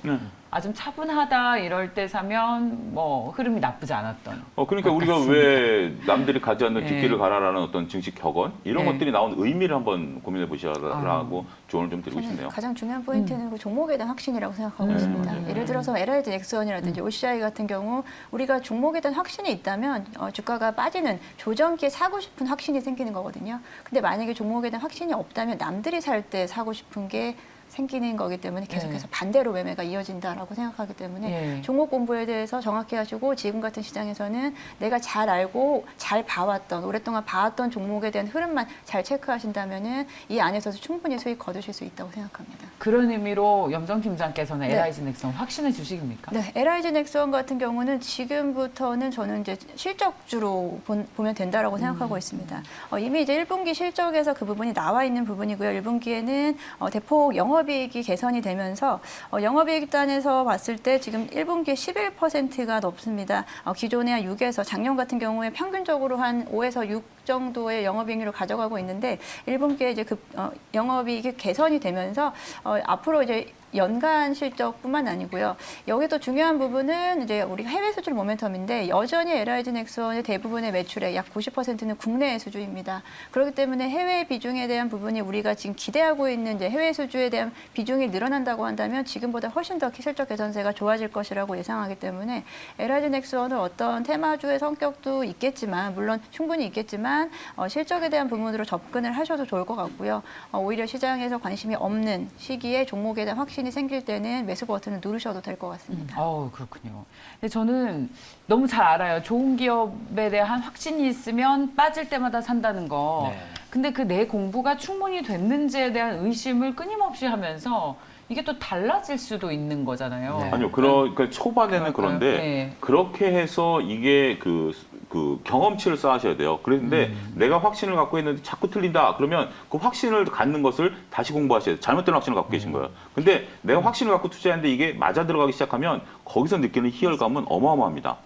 [SPEAKER 1] 좀 차분하다 이럴 때 사면 뭐 흐름이 나쁘지 않았던.
[SPEAKER 3] 그러니까 우리가 왜 남들이 가지 않는
[SPEAKER 1] 네.
[SPEAKER 3] 뒷길을 가라라는 어떤 증식 격언 이런
[SPEAKER 1] 네.
[SPEAKER 3] 것들이 나온 의미를 한번 고민해 보시라고 조언을 좀 드리고
[SPEAKER 4] 저는
[SPEAKER 3] 싶네요.
[SPEAKER 4] 가장 중요한 포인트는 그 종목에 대한 확신이라고 생각하고 있습니다. 예를 들어서 LIG 넥스원이라든지 OCI 같은 경우 우리가 종목에 대한 확신이 있다면 주가가 빠지는 조정기에 사고 싶은 확신이 생기는 거거든요. 근데 만약에 종목에 대한 확신이 없다면 남들이 살 때 사고 싶은 게 생기는 거기 때문에 계속해서 반대로 매매가 이어진다라고 생각하기 때문에 종목 공부에 대해서 정확히 하시고 지금 같은 시장에서는 내가 잘 알고 잘 봐왔던 오랫동안 봐왔던 종목에 대한 흐름만 잘 체크하신다면은 이 안에서도 충분히 수익 거두실 수 있다고 생각합니다.
[SPEAKER 1] 그런 의미로 염정 팀장께서는
[SPEAKER 4] 네.
[SPEAKER 1] LIG 넥슨 확신의 주식입니까?
[SPEAKER 4] 네, LIG 넥스원 같은 경우는 지금부터는 저는 이제 실적주로 보면 된다라고 생각하고 있습니다. 이미 이제 1분기 실적에서 그 부분이 나와 있는 부분이고요. 1분기에는 대폭 영업이익이 개선이 되면서 영업이익 단에서 봤을 때 지금 1분기에 11%가 높습니다. 기존에 한 6에서 작년 같은 경우에 평균적으로 한 5에서 6 정도의 영업이익률을 가져가고 있는데 1분기에 이제 영업이익이 개선이 되면서 앞으로 이제 연간 실적뿐만 아니고요. 여기도 중요한 부분은 이제 우리가 해외 수출 모멘텀인데 여전히 LIG 넥슨의 대부분의 매출의 약 90%는 국내 수주입니다. 그렇기 때문에 해외 비중에 대한 부분이 우리가 지금 기대하고 있는 이제 해외 수주에 대한 비중이 늘어난다고 한다면 지금보다 훨씬 더 실적 개선세가 좋아질 것이라고 예상하기 때문에 LIG 넥슨은 어떤 테마주의 성격도 있겠지만 물론 충분히 있겠지만 실적에 대한 부분으로 접근을 하셔도 좋을 것 같고요. 오히려 시장에서 관심이 없는 시기에 종목에 대한 확신이 생길 때는 매수 버튼을 누르셔도 될 것 같습니다.
[SPEAKER 1] 그렇군요. 근데 저는 너무 잘 알아요. 좋은 기업에 대한 확신이 있으면 빠질 때마다 산다는 거.
[SPEAKER 2] 네.
[SPEAKER 1] 근데 그 내 공부가 충분히 됐는지에 대한 의심을 끊임없이 하면서 이게 또 달라질 수도 있는 거잖아요.
[SPEAKER 2] 네.
[SPEAKER 3] 아니요, 그러니까 초반에는
[SPEAKER 1] 그럴까요?
[SPEAKER 3] 그런데
[SPEAKER 1] 네.
[SPEAKER 3] 그렇게 해서 이게 그 경험치를 쌓으셔야 돼요. 그런데 내가 확신을 갖고 있는데 자꾸 틀린다. 그러면 그 확신을 갖는 것을 다시 공부하셔야 돼요. 잘못된 확신을 갖고 계신 거예요. 근데 내가 확신을 갖고 투자했는데 이게 맞아 들어가기 시작하면 거기서 느끼는 희열감은 어마어마합니다.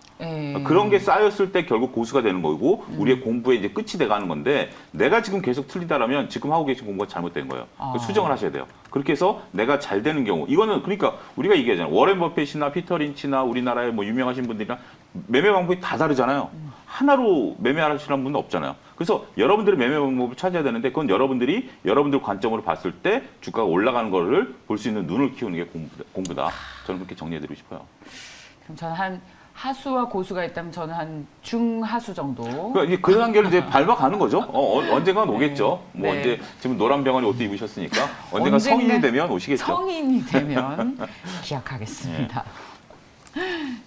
[SPEAKER 3] 그런 게 쌓였을 때 결국 고수가 되는 거고 우리의 공부에 이제 끝이 돼가는 건데 내가 지금 계속 틀리다라면 지금 하고 계신 공부가 잘못된 거예요. 수정을 하셔야 돼요. 그렇게 해서 내가 잘 되는 경우 이거는 그러니까 우리가 얘기하잖아요. 워렌 버핏이나 피터 린치나 우리나라의 뭐 유명하신 분들이나 매매 방법이 다 다르잖아요. 하나로 매매하시는 분은 없잖아요. 그래서 여러분들의 매매 방법을 찾아야 되는데 그건 여러분들 관점으로 봤을 때 주가가 올라가는 거를 볼 수 있는 눈을 키우는 게 공부다. 저는 그렇게 정리해드리고 싶어요.
[SPEAKER 1] 그럼 저는 한 하수와 고수가 있다면 저는 한 중하수 정도.
[SPEAKER 3] 그러니까 이제 그 단계를 이제 밟아가는 거죠. 언젠간 오겠죠. 뭐
[SPEAKER 1] 네.
[SPEAKER 3] 이제 지금 노란 병아리 옷도 입으셨으니까 언젠가 성인이 되면 오시겠죠.
[SPEAKER 1] 성인이 되면 기약하겠습니다.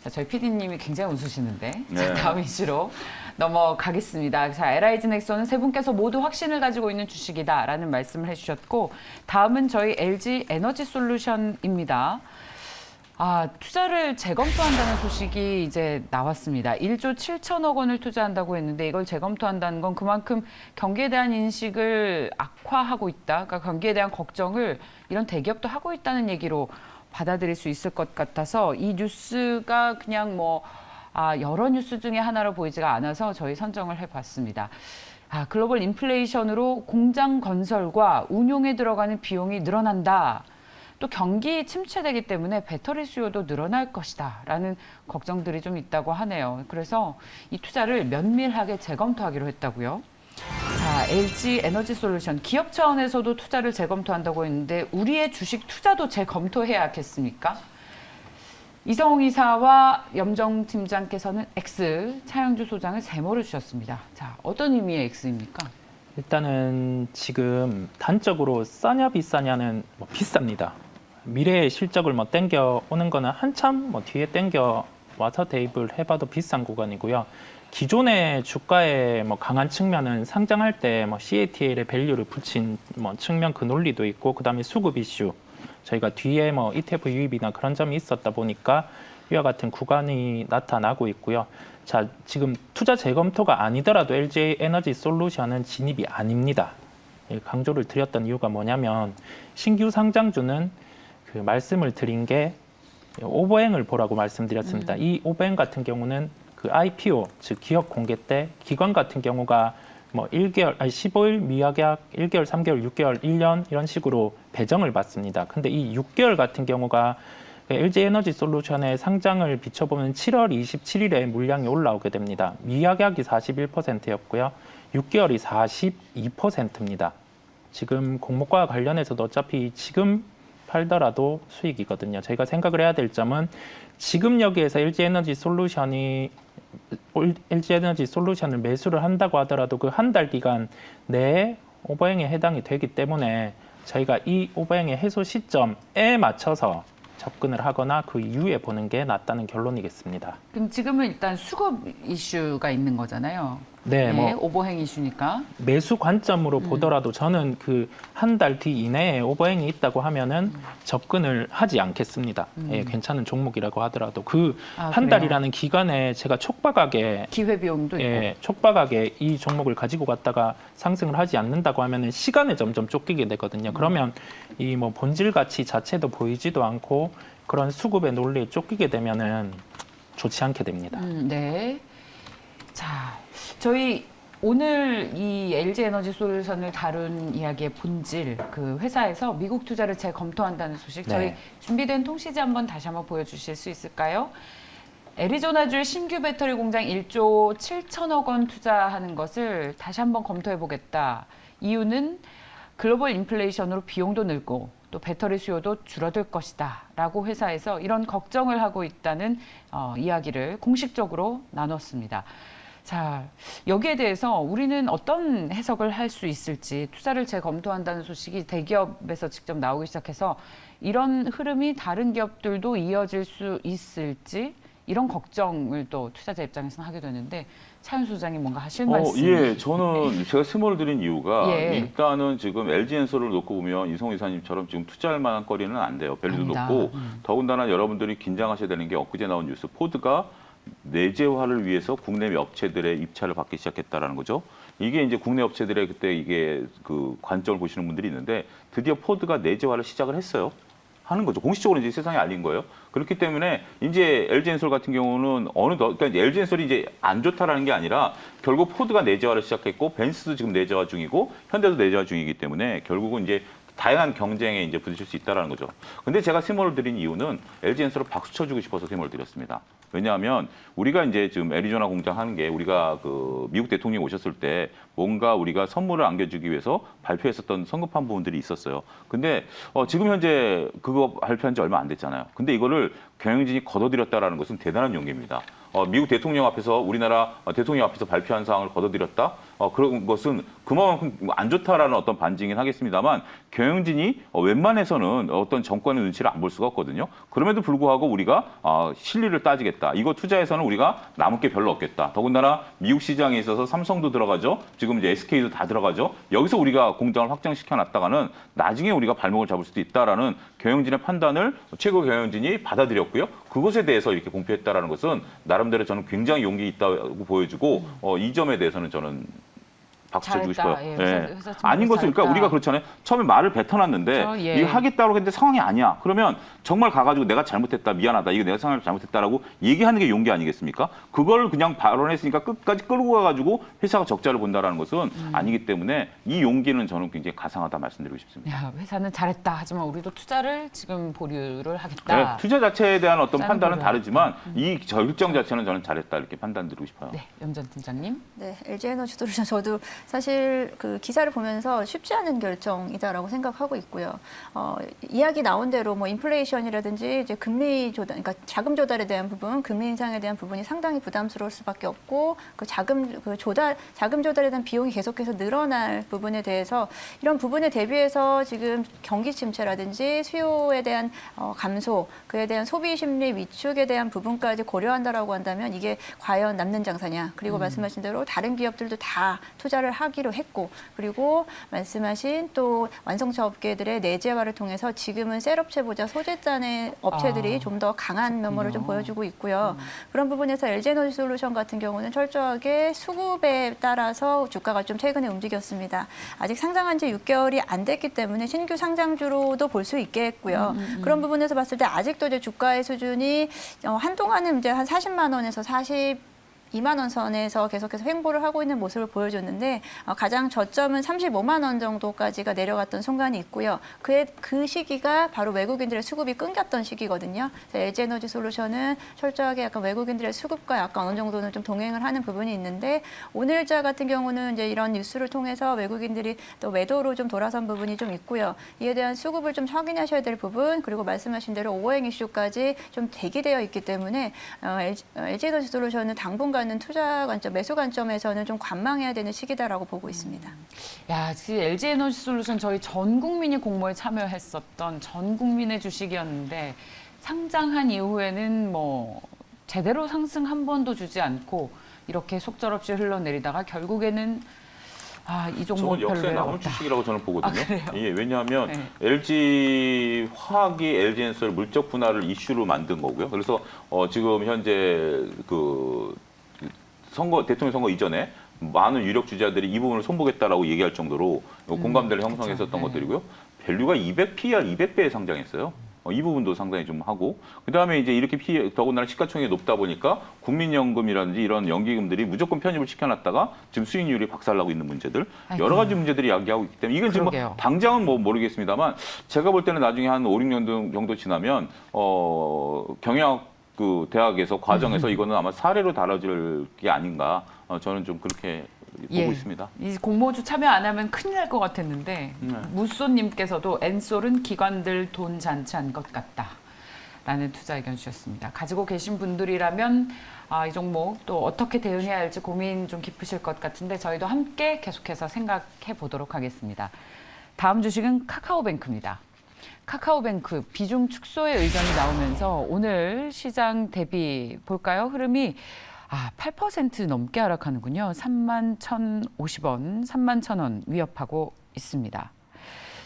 [SPEAKER 1] 자, 저희 PD님이 굉장히 웃으시는데
[SPEAKER 3] 네.
[SPEAKER 1] 자, 다음 이슈로 넘어가겠습니다. 자, LIG 넥슨은 세 분께서 모두 확신을 가지고 있는 주식이다라는 말씀을 해주셨고 다음은 저희 LG 에너지 솔루션입니다. 투자를 재검토한다는 소식이 이제 나왔습니다. 1조 7천억 원을 투자한다고 했는데 이걸 재검토한다는 건 그만큼 경기에 대한 인식을 악화하고 있다. 그러니까 경기에 대한 걱정을 이런 대기업도 하고 있다는 얘기로 받아들일 수 있을 것 같아서 이 뉴스가 그냥 여러 뉴스 중에 하나로 보이지가 않아서 저희 선정을 해봤습니다. 글로벌 인플레이션으로 공장 건설과 운용에 들어가는 비용이 늘어난다. 또 경기 침체되기 때문에 배터리 수요도 늘어날 것이다 라는 걱정들이 좀 있다고 하네요. 그래서 이 투자를 면밀하게 재검토하기로 했다고요. 자, LG 에너지 솔루션 기업 차원에서도 투자를 재검토한다고 했는데 우리의 주식 투자도 재검토해야겠습니까? 이성웅 이사와 염정 팀장께서는 X, 차영주 소장을 세모를 주셨습니다. 자, 어떤 의미의 X입니까?
[SPEAKER 2] 일단은 지금 단적으로 싸냐 비싸냐는 비쌉니다. 미래의 실적을 땡겨 오는 거는 한참 뒤에 땡겨 와서 대입을 해봐도 비싼 구간이고요. 기존의 주가의 강한 측면은 상장할 때 CATL의 밸류를 붙인 측면 그 논리도 있고 그다음에 수급 이슈 저희가 뒤에 ETF 유입이나 그런 점이 있었다 보니까 이와 같은 구간이 나타나고 있고요. 자, 지금 투자 재검토가 아니더라도 LG 에너지 솔루션은 진입이 아닙니다. 강조를 드렸던 이유가 뭐냐면 신규 상장주는 그 말씀을 드린 게 오버행을 보라고 말씀드렸습니다. 이 오버행 같은 경우는 그 IPO 즉 기업 공개 때 기관 같은 경우가 15일 미약약 1개월, 3개월, 6개월, 1년 이런 식으로 배정을 받습니다. 근데 이 6개월 같은 경우가 LG 에너지 솔루션의 상장을 비춰보면 7월 27일에 물량이 올라오게 됩니다. 미약약이 41%였고요. 6개월이 42%입니다. 지금 공모과 관련해서도 어차피 지금 팔더라도 수익이거든요. 저희가 생각을 해야 될 점은 지금 여기에서 LG 에너지 솔루션을 매수를 한다고 하더라도 그 한 달 기간 내에 오버행에 해당이 되기 때문에 저희가 이 오버행의 해소 시점에 맞춰서 접근을 하거나 그 이후에 보는 게 낫다는 결론이겠습니다.
[SPEAKER 1] 그럼 지금은 일단 수급 이슈가 있는 거잖아요.
[SPEAKER 2] 네,
[SPEAKER 1] 오버행 이슈니까.
[SPEAKER 2] 매수 관점으로 보더라도 저는 그 한 달 뒤 이내에 오버행이 있다고 하면은 접근을 하지 않겠습니다. 괜찮은 종목이라고 하더라도 그 한 달이라는 기간에 제가 촉박하게
[SPEAKER 1] 기회비용도 있고.
[SPEAKER 2] 촉박하게 이 종목을 가지고 갔다가 상승을 하지 않는다고 하면은 시간에 점점 쫓기게 되거든요. 그러면 이 본질 가치 자체도 보이지도 않고 그런 수급의 논리에 쫓기게 되면은 좋지 않게 됩니다.
[SPEAKER 1] 네. 자, 저희 오늘 이 LG 에너지 솔루션을 다룬 이야기의 본질, 그 회사에서 미국 투자를 재검토한다는 소식, 저희
[SPEAKER 2] 네.
[SPEAKER 1] 준비된 통시지 한번 다시 한번 보여주실 수 있을까요? 애리조나주의 신규 배터리 공장 1조 7천억 원 투자하는 것을 다시 한번 검토해 보겠다. 이유는 글로벌 인플레이션으로 비용도 늘고 또 배터리 수요도 줄어들 것이다 라고 회사에서 이런 걱정을 하고 있다는 이야기를 공식적으로 나눴습니다. 자, 여기에 대해서 우리는 어떤 해석을 할 수 있을지, 투자를 재검토한다는 소식이 대기업에서 직접 나오기 시작해서 이런 흐름이 다른 기업들도 이어질 수 있을지, 이런 걱정을 또 투자자 입장에서는 하게 되는데, 차윤 소장님 뭔가 하실 말씀이?
[SPEAKER 3] 예, 저는 제가 스몰을 드린 이유가
[SPEAKER 1] 예.
[SPEAKER 3] 일단은 지금 LG엔솔을 놓고 보면 이성호 이사님처럼 지금 투자할 만한 거리는 안 돼요. 밸류도
[SPEAKER 1] 아니다.
[SPEAKER 3] 높고 더군다나 여러분들이 긴장하셔야 되는 게 엊그제 나온 뉴스 포드가 내재화를 위해서 국내 업체들의 입찰을 받기 시작했다라는 거죠. 이게 이제 국내 업체들의 그때 이게 그 관점을 보시는 분들이 있는데 드디어 포드가 내재화를 시작을 했어요. 하는 거죠. 공식적으로 이제 세상에 알린 거예요. 그렇기 때문에 이제 LG엔솔 같은 경우는 그러니까 LG엔솔이 이제 안 좋다라는 게 아니라 결국 포드가 내재화를 시작했고 벤츠도 지금 내재화 중이고 현대도 내재화 중이기 때문에 결국은 이제 다양한 경쟁에 이제 부딪힐 수 있다라는 거죠. 근데 제가 스몰을 드린 이유는 LG엔솔을 박수 쳐주고 싶어서 스몰을 드렸습니다. 왜냐하면 우리가 이제 지금 애리조나 공장 하는 게 우리가 그 미국 대통령이 오셨을 때 뭔가 우리가 선물을 안겨주기 위해서 발표했었던 성급한 부분들이 있었어요. 근데 지금 현재 그거 발표한 지 얼마 안 됐잖아요. 근데 이거를 경영진이 걷어들였다라는 것은 대단한 용기입니다. 미국 대통령 앞에서 우리나라 대통령 앞에서 발표한 사항을 걷어들였다. 그런 것은 그만큼 안 좋다라는 어떤 반증이긴 하겠습니다만 경영진이 웬만해서는 어떤 정권의 눈치를 안 볼 수가 없거든요. 그럼에도 불구하고 우리가 실리를 따지겠다. 이거 투자해서는 우리가 남을 게 별로 없겠다. 더군다나 미국 시장에 있어서 삼성도 들어가죠. 지금 이제 SK도 다 들어가죠. 여기서 우리가 공장을 확장시켜 놨다가는 나중에 우리가 발목을 잡을 수도 있다라는 경영진의 판단을 최고 경영진이 받아들였고요. 그것에 대해서 이렇게 공표했다라는 것은 나름대로 저는 굉장히 용기 있다고 보여주고 이 점에 대해서는 저는 박수 쳐주고 싶어요.
[SPEAKER 1] 잘했다. 회사
[SPEAKER 3] 아닌 것은 그러니까
[SPEAKER 1] 잘했다.
[SPEAKER 3] 우리가 그렇잖아요. 처음에 말을 뱉어놨는데
[SPEAKER 1] 그렇죠. 예.
[SPEAKER 3] 이거 하겠다고 했는데 상황이 아니야. 그러면 정말 가가지고 내가 잘못했다, 미안하다, 이거 내가 상황을 잘못했다라고 얘기하는 게 용기 아니겠습니까? 그걸 그냥 발언했으니까 끝까지 끌고 가가지고 회사가 적자를 본다라는 것은 아니기 때문에 이 용기는 저는 굉장히 가상하다 말씀드리고 싶습니다.
[SPEAKER 1] 야, 회사는 잘했다. 하지만 우리도 투자를 지금 보류를 하겠다.
[SPEAKER 3] 네, 투자 자체에 대한 어떤
[SPEAKER 1] 투자는
[SPEAKER 3] 판단은
[SPEAKER 1] 보류하겠다.
[SPEAKER 3] 다르지만 이 결정 자체는 저는 잘했다 이렇게 판단드리고 싶어요.
[SPEAKER 1] 네, 염전 팀장님.
[SPEAKER 4] 네, LG에너지 솔루션 저도 사실 그 기사를 보면서 쉽지 않은 결정이다라고 생각하고 있고요. 이야기 나온 대로 뭐 인플레이션이라든지 이제 금리 조달, 그러니까 자금 조달에 대한 부분, 금리 인상에 대한 부분이 상당히 부담스러울 수밖에 없고 자금 조달에 대한 비용이 계속해서 늘어날 부분에 대해서 이런 부분에 대비해서 지금 경기 침체라든지 수요에 대한 감소, 그에 대한 소비 심리 위축에 대한 부분까지 고려한다라고 한다면 이게 과연 남는 장사냐? 그리고 말씀하신 대로 다른 기업들도 다 투자를 하기로 했고, 그리고 말씀하신 또 완성차 업계들의 내재화를 통해서 지금은 셀업체보다 소재단의 업체들이 좀 더 강한 면모를 좀 보여주고 있고요. 그런 부분에서 LG에너지 솔루션 같은 경우는 철저하게 수급에 따라서 주가가 좀 최근에 움직였습니다. 아직 상장한 지 6개월이 안 됐기 때문에 신규 상장주로도 볼 수 있겠고요. 그런 부분에서 봤을 때 아직도 이제 주가의 수준이 한동안은 이제 한 40만 원에서 2만 원 선에서 계속해서 횡보를 하고 있는 모습을 보여줬는데 가장 저점은 35만 원 정도까지가 내려갔던 순간이 있고요. 그 시기가 바로 외국인들의 수급이 끊겼던 시기거든요. LG에너지 솔루션은 철저하게 약간 외국인들의 수급과 약간 어느 정도는 좀 동행을 하는 부분이 있는데 오늘자 같은 경우는 이제 이런 뉴스를 통해서 외국인들이 또 매도로 좀 돌아선 부분이 좀 있고요. 이에 대한 수급을 좀 확인하셔야 될 부분, 그리고 말씀하신 대로 오행 이슈까지 좀 대기되어 있기 때문에 LG에너지 솔루션은 당분간은 투자 관점, 매수 관점에서는 좀 관망해야 되는 시기다라고 보고 있습니다.
[SPEAKER 1] 야, 지금 LG 에너지 솔루션 저희 전 국민이 공모에 참여했었던 전 국민의 주식이었는데 상장한 이후에는 뭐 제대로 상승 한 번도 주지 않고 이렇게 속절없이 흘러내리다가 결국에는 이 종목
[SPEAKER 3] 저건
[SPEAKER 1] 별로
[SPEAKER 3] 역사에
[SPEAKER 1] 매력
[SPEAKER 3] 남을
[SPEAKER 1] 없다.
[SPEAKER 3] 주식이라고 저는 보거든요.
[SPEAKER 1] 그래요?
[SPEAKER 3] 예, 왜냐하면
[SPEAKER 1] 네.
[SPEAKER 3] LG 화학이 LG엔솔 물적 분할을 이슈로 만든 거고요. 그래서 지금 현재 대통령 선거 이전에 많은 유력 주자들이 이 부분을 손보겠다라고 얘기할 정도로 공감대를 형성했었던
[SPEAKER 1] 그쵸. 네.
[SPEAKER 3] 것들이고요. 밸류가 200 PR 200배에 상장했어요. 이 부분도 상당히 좀 하고 그다음에 이제 이렇게 피해 더군다나 시가총액이 높다 보니까 국민연금이라든지 이런 연기금들이 무조건 편입을 시켜놨다가 지금 수익률이 박살나고 있는 문제들
[SPEAKER 1] 아이고.
[SPEAKER 3] 여러 가지 문제들이 야기하고 있기 때문에 이건 지금 뭐
[SPEAKER 1] 그러게요.
[SPEAKER 3] 당장은 뭐 모르겠습니다만 제가 볼 때는 나중에 한 5, 6년 정도 지나면 경영학 그 대학에서 과정에서 이거는 아마 사례로 다뤄질 게 아닌가 저는 좀 그렇게 보고 있습니다.
[SPEAKER 1] 이 공모주 참여 안 하면 큰일 날 것 같았는데 무쏘님께서도 엔솔은 기관들 돈 잔치한 것 같다. 라는 투자 의견 주셨습니다. 가지고 계신 분들이라면 이 종목 또 어떻게 대응해야 할지 고민 좀 깊으실 것 같은데 저희도 함께 계속해서 생각해 보도록 하겠습니다. 다음 주식은 카카오뱅크입니다. 카카오뱅크 비중 축소의 의견이 나오면서 오늘 시장 대비 볼까요? 흐름이 8% 넘게 하락하는군요. 31,050원, 31,000원 위협하고 있습니다.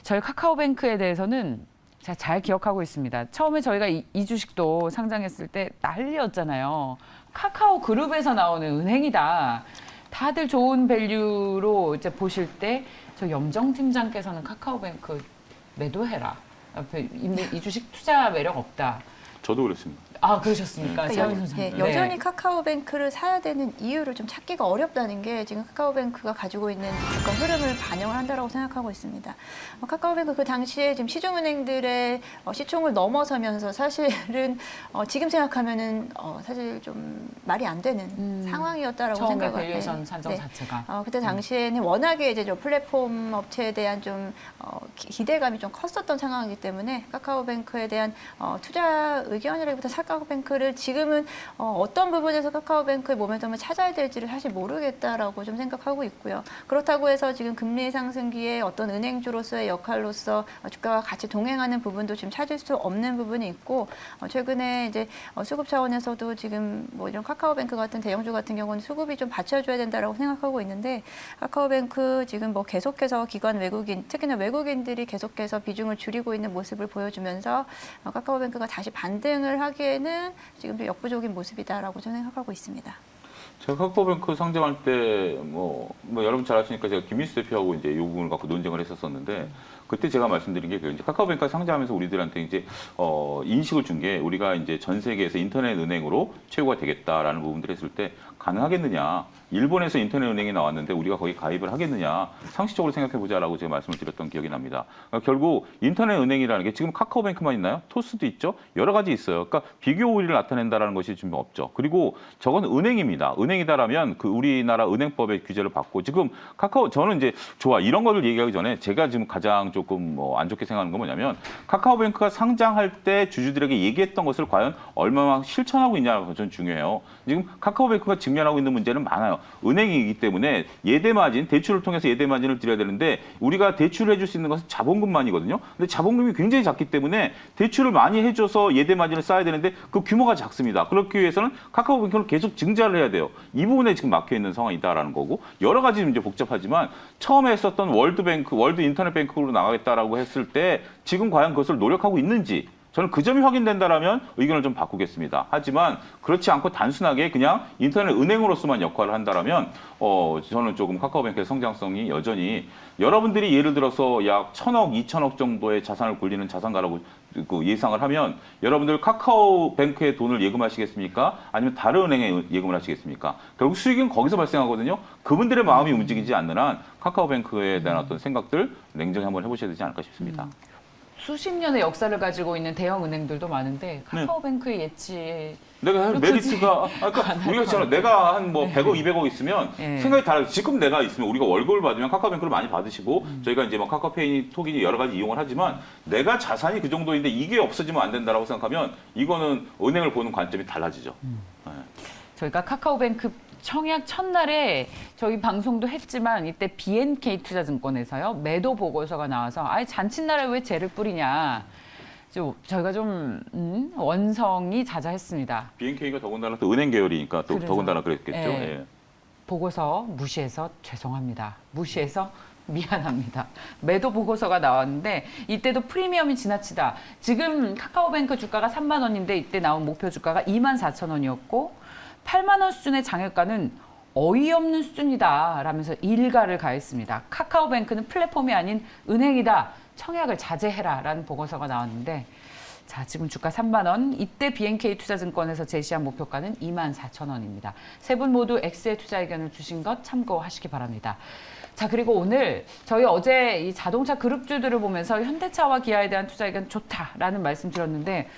[SPEAKER 1] 저희 카카오뱅크에 대해서는 제가 잘 기억하고 있습니다. 처음에 저희가 이 주식도 상장했을 때 난리였잖아요. 카카오 그룹에서 나오는 은행이다. 다들 좋은 밸류로 이제 보실 때 저 염정 팀장께서는 카카오뱅크 매도해라. 이미 이 주식 투자 매력 없다.
[SPEAKER 3] 저도 그렇습니다.
[SPEAKER 1] 그러셨습니까?
[SPEAKER 4] 그러니까
[SPEAKER 1] 네.
[SPEAKER 4] 여전히 카카오뱅크를 사야 되는 이유를 좀 찾기가 어렵다는 게 지금 카카오뱅크가 가지고 있는 주가 흐름을 반영을 한다라고 생각하고 있습니다. 카카오뱅크 그 당시에 지금 시중은행들의 시총을 넘어서면서 사실은 지금 생각하면은 사실 좀 말이 안 되는 상황이었다라고
[SPEAKER 1] 처음에
[SPEAKER 4] 생각을
[SPEAKER 1] 밸류에이션 산정 자체가.
[SPEAKER 4] 그때 당시에는 워낙에 이제 저 플랫폼 업체에 대한 좀 기대감이 좀 컸었던 상황이기 때문에 카카오뱅크에 대한 투자 의견이라기보다 카카오뱅크를 지금은 어떤 부분에서 카카오뱅크의 모멘텀을 찾아야 될지를 사실 모르겠다라고 좀 생각하고 있고요. 그렇다고 해서 지금 금리 상승기에 어떤 은행주로서의 역할로서 주가와 같이 동행하는 부분도 지금 찾을 수 없는 부분이 있고 최근에 이제 수급 차원에서도 지금 뭐 이런 카카오뱅크 같은 대형주 같은 경우는 수급이 좀 받쳐줘야 된다라고 생각하고 있는데 카카오뱅크 지금 뭐 계속해서 기관 외국인 특히나 외국인들이 계속해서 비중을 줄이고 있는 모습을 보여주면서 카카오뱅크가 다시 반등을 하기에는 지금 좀 역부족인 모습이다라고 저는 생각하고 있습니다.
[SPEAKER 3] 제가 카카오뱅크 상장할 때 뭐 여러분 잘 아시니까 제가 김민수 대표하고 이제 이 부분을 갖고 논쟁을 했었었는데 그때 제가 말씀드린 게 이제 카카오뱅크가 상장하면서 우리들한테 이제 인식을 준 게 우리가 이제 전 세계에서 인터넷 은행으로 최고가 되겠다라는 부분들을 했을 때 가능하겠느냐? 일본에서 인터넷 은행이 나왔는데 우리가 거기 가입을 하겠느냐? 상식적으로 생각해 보자라고 제가 말씀을 드렸던 기억이 납니다. 그러니까 결국 인터넷 은행이라는 게 지금 카카오뱅크만 있나요? 토스도 있죠. 여러 가지 있어요. 그러니까 비교 우위를 나타낸다라는 것이 좀 없죠. 그리고 저건 은행입니다. 은행이다라면 그 우리나라 은행법의 규제를 받고 지금 저는 이제 이런 거를 얘기하기 전에 제가 지금 가장 조금 안 좋게 생각하는 건 뭐냐면 카카오뱅크가 상장할 때 주주들에게 얘기했던 것을 과연 얼마나 실천하고 있냐가 저는 중요해요. 지금 카카오뱅크가 직면하고 있는 문제는 많아요. 은행이기 때문에 예대마진, 대출을 통해서 예대마진을 드려야 되는데 우리가 대출을 해줄 수 있는 것은 자본금만이거든요. 근데 자본금이 굉장히 작기 때문에 대출을 많이 해줘서 예대마진을 쌓아야 되는데 그 규모가 작습니다. 그렇기 위해서는 카카오뱅크를 계속 증자를 해야 돼요. 이 부분에 지금 막혀 있는 상황이다라는 거고 여러 가지 이제 복잡하지만 처음에 했었던 월드 인터넷뱅크로 나가겠다라고 했을 때 지금 과연 그것을 노력하고 있는지 저는 그 점이 확인된다라면 의견을 좀 바꾸겠습니다. 하지만 그렇지 않고 단순하게 그냥 인터넷 은행으로서만 역할을 한다라면 저는 조금 카카오뱅크의 성장성이 여전히 여러분들이 예를 들어서 약 1,000억, 2,000억 정도의 자산을 굴리는 자산가라고 예상을 하면 여러분들 카카오뱅크에 돈을 예금하시겠습니까? 아니면 다른 은행에 예금을 하시겠습니까? 결국 수익은 거기서 발생하거든요. 그분들의 마음이 움직이지 않는 한 카카오뱅크에 대한 어떤 생각들 냉정히 한번 해보셔야 되지 않을까 싶습니다.
[SPEAKER 1] 수십 년의 역사를 가지고 있는 대형 은행들도 많은데 카카오뱅크의 예치
[SPEAKER 3] 내가 메리트가 우리가 있잖아. 내가 한 100억, 200억 있으면 생각이 달라요. 지금 내가 있으면 우리가 월급을 받으면 카카오뱅크를 많이 받으시고 저희가 이제 카카오페이, 톡이 여러 가지 이용을 하지만 내가 자산이 그 정도인데 이게 없어지면 안 된다라고 생각하면 이거는 은행을 보는 관점이 달라지죠. 네.
[SPEAKER 1] 저희가 카카오뱅크 청약 첫날에 저희 방송도 했지만 이때 BNK 투자증권에서요 매도 보고서가 나와서 잔칫날에 왜 쟤를 뿌리냐 저희가 좀 원성이 자자했습니다.
[SPEAKER 3] BNK가 더군다나 또 은행 계열이니까 또 더군다나 그랬겠죠.
[SPEAKER 1] 예. 보고서 무시해서 죄송합니다. 무시해서 미안합니다. 매도 보고서가 나왔는데 이때도 프리미엄이 지나치다. 지금 카카오뱅크 주가가 3만 원인데 이때 나온 목표 주가가 24,000원이었고 8만 원 수준의 장외가는 어이없는 수준이다 라면서 일가를 가했습니다. 카카오뱅크는 플랫폼이 아닌 은행이다. 청약을 자제해라 라는 보고서가 나왔는데 자, 지금 주가 3만 원. 이때 BNK 투자증권에서 제시한 목표가는 24,000원입니다. 세 분 모두 X의 투자 의견을 주신 것 참고하시기 바랍니다. 자, 그리고 오늘 저희 어제 이 자동차 그룹주들을 보면서 현대차와 기아에 대한 투자 의견 좋다라는 말씀 드렸는데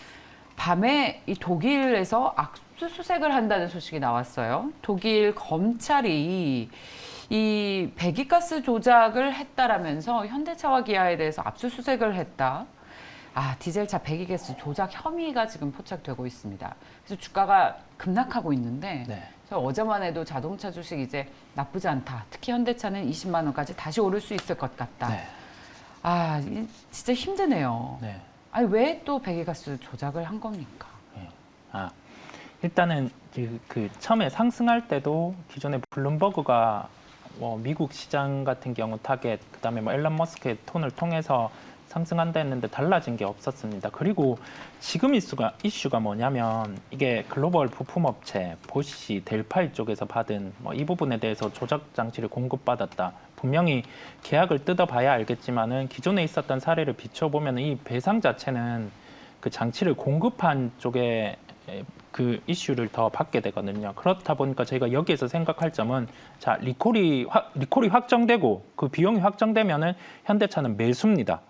[SPEAKER 1] 밤에 이 독일에서 압수수색을 한다는 소식이 나왔어요. 독일 검찰이 이 배기가스 조작을 했다라면서 현대차와 기아에 대해서 압수수색을 했다. 디젤차 배기가스 조작 혐의가 지금 포착되고 있습니다. 그래서 주가가 급락하고 있는데
[SPEAKER 2] 네.
[SPEAKER 1] 어제만 해도 자동차 주식 이제 나쁘지 않다. 특히 현대차는 20만 원까지 다시 오를 수 있을 것 같다.
[SPEAKER 2] 네.
[SPEAKER 1] 진짜 힘드네요.
[SPEAKER 2] 네.
[SPEAKER 1] 왜 또 배기가스 조작을 한 겁니까?
[SPEAKER 2] 네. 일단은 그 처음에 상승할 때도 기존에 블룸버그가 미국 시장 같은 경우 타겟, 그다음에 일론 머스크의 톤을 통해서 상승한다 했는데 달라진 게 없었습니다. 그리고 지금 이슈가 뭐냐면 이게 글로벌 부품업체 보쉬, 델파이 쪽에서 받은 이 부분에 대해서 조작 장치를 공급받았다. 분명히 계약을 뜯어봐야 알겠지만은 기존에 있었던 사례를 비춰보면 이 배상 자체는 그 장치를 공급한 쪽에 그 이슈를 더 받게 되거든요. 그렇다 보니까 저희가 여기에서 생각할 점은 자 리콜이 확정되고 그 비용이 확정되면은 현대차는 매수입니다.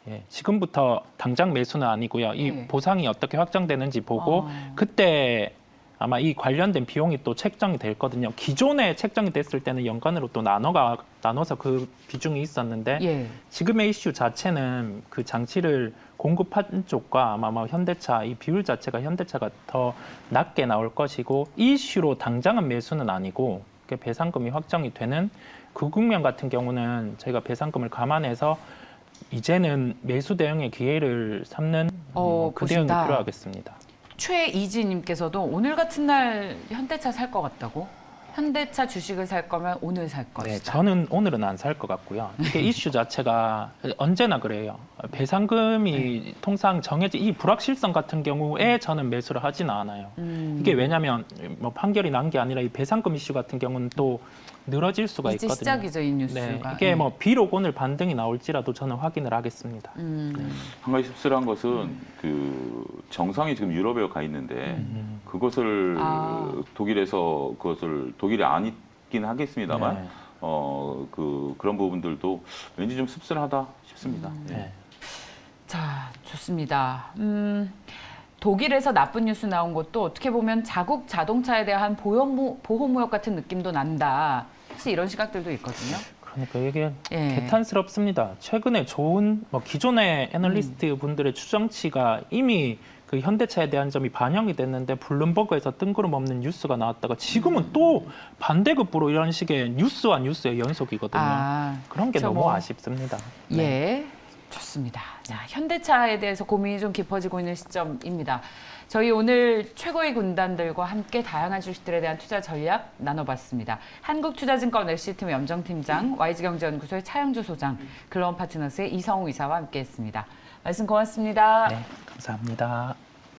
[SPEAKER 2] 예, 지금부터 당장 매수는 아니고요. 이 보상이 어떻게 확정되는지 보고 그때 아마 이 관련된 비용이 또 책정이 될 거거든요. 기존에 책정이 됐을 때는 연간으로 또 나눠서 그 비중이 있었는데 지금의 이슈 자체는 그 장치를 공급한 쪽과 아마 현대차 이 비율 자체가 현대차가 더 낮게 나올 것이고 이 이슈로 당장은 매수는 아니고 배상금이 확정이 되는 그 국면 같은 경우는 저희가 배상금을 감안해서 이제는 매수 대응의 기회를 삼는 그 대응이 필요하겠습니다.
[SPEAKER 1] 최이지님께서도 오늘 같은 날 현대차 살 것 같다고? 현대차 주식을 살 거면 오늘 살 것이다.
[SPEAKER 2] 네, 저는 오늘은 안 살 것 같고요. 이게 이슈 자체가 언제나 그래요. 배상금이 통상 정해진 이 불확실성 같은 경우에 저는 매수를 하지는 않아요. 이게 왜냐하면 판결이 난 게 아니라 이 배상금 이슈 같은 경우는 또 늘어질 수가
[SPEAKER 1] 이제
[SPEAKER 2] 있거든요.
[SPEAKER 1] 시작이죠, 이 뉴스가.
[SPEAKER 2] 네, 이게 비록 오늘 반등이 나올지라도 저는 확인을 하겠습니다.
[SPEAKER 3] 한 가지 씁쓸한 것은 그 정상이 지금 유럽에 가 있는데 그것을 독일에서 독일이 아니긴 하겠습니다만
[SPEAKER 2] 네.
[SPEAKER 3] 그런 부분들도 왠지 좀 씁쓸하다 싶습니다.
[SPEAKER 2] 네.
[SPEAKER 1] 자, 좋습니다. 독일에서 나쁜 뉴스 나온 것도 어떻게 보면 자국 자동차에 대한 보호무역 같은 느낌도 난다. 사실 이런 시각들도 있거든요.
[SPEAKER 2] 그러니까 이게 개탄스럽습니다. 최근에 좋은 기존의 애널리스트 분들의 추정치가 이미 그 현대차에 대한 점이 반영이 됐는데 블룸버그에서 뜬구름 없는 뉴스가 나왔다가 지금은 또 반대급부로 이런 식의 뉴스와 뉴스의 연속이거든요. 그런 게 너무 아쉽습니다.
[SPEAKER 1] 네. 좋습니다. 자, 현대차에 대해서 고민이 좀 깊어지고 있는 시점입니다. 저희 오늘 최고의 군단들과 함께 다양한 주식들에 대한 투자 전략 나눠봤습니다. 한국투자증권 LC팀 염정팀장, YG경제연구소의 차영주 소장, 글로벌 파트너스의 이성우 이사와 함께했습니다. 말씀 고맙습니다.
[SPEAKER 2] 네, 감사합니다.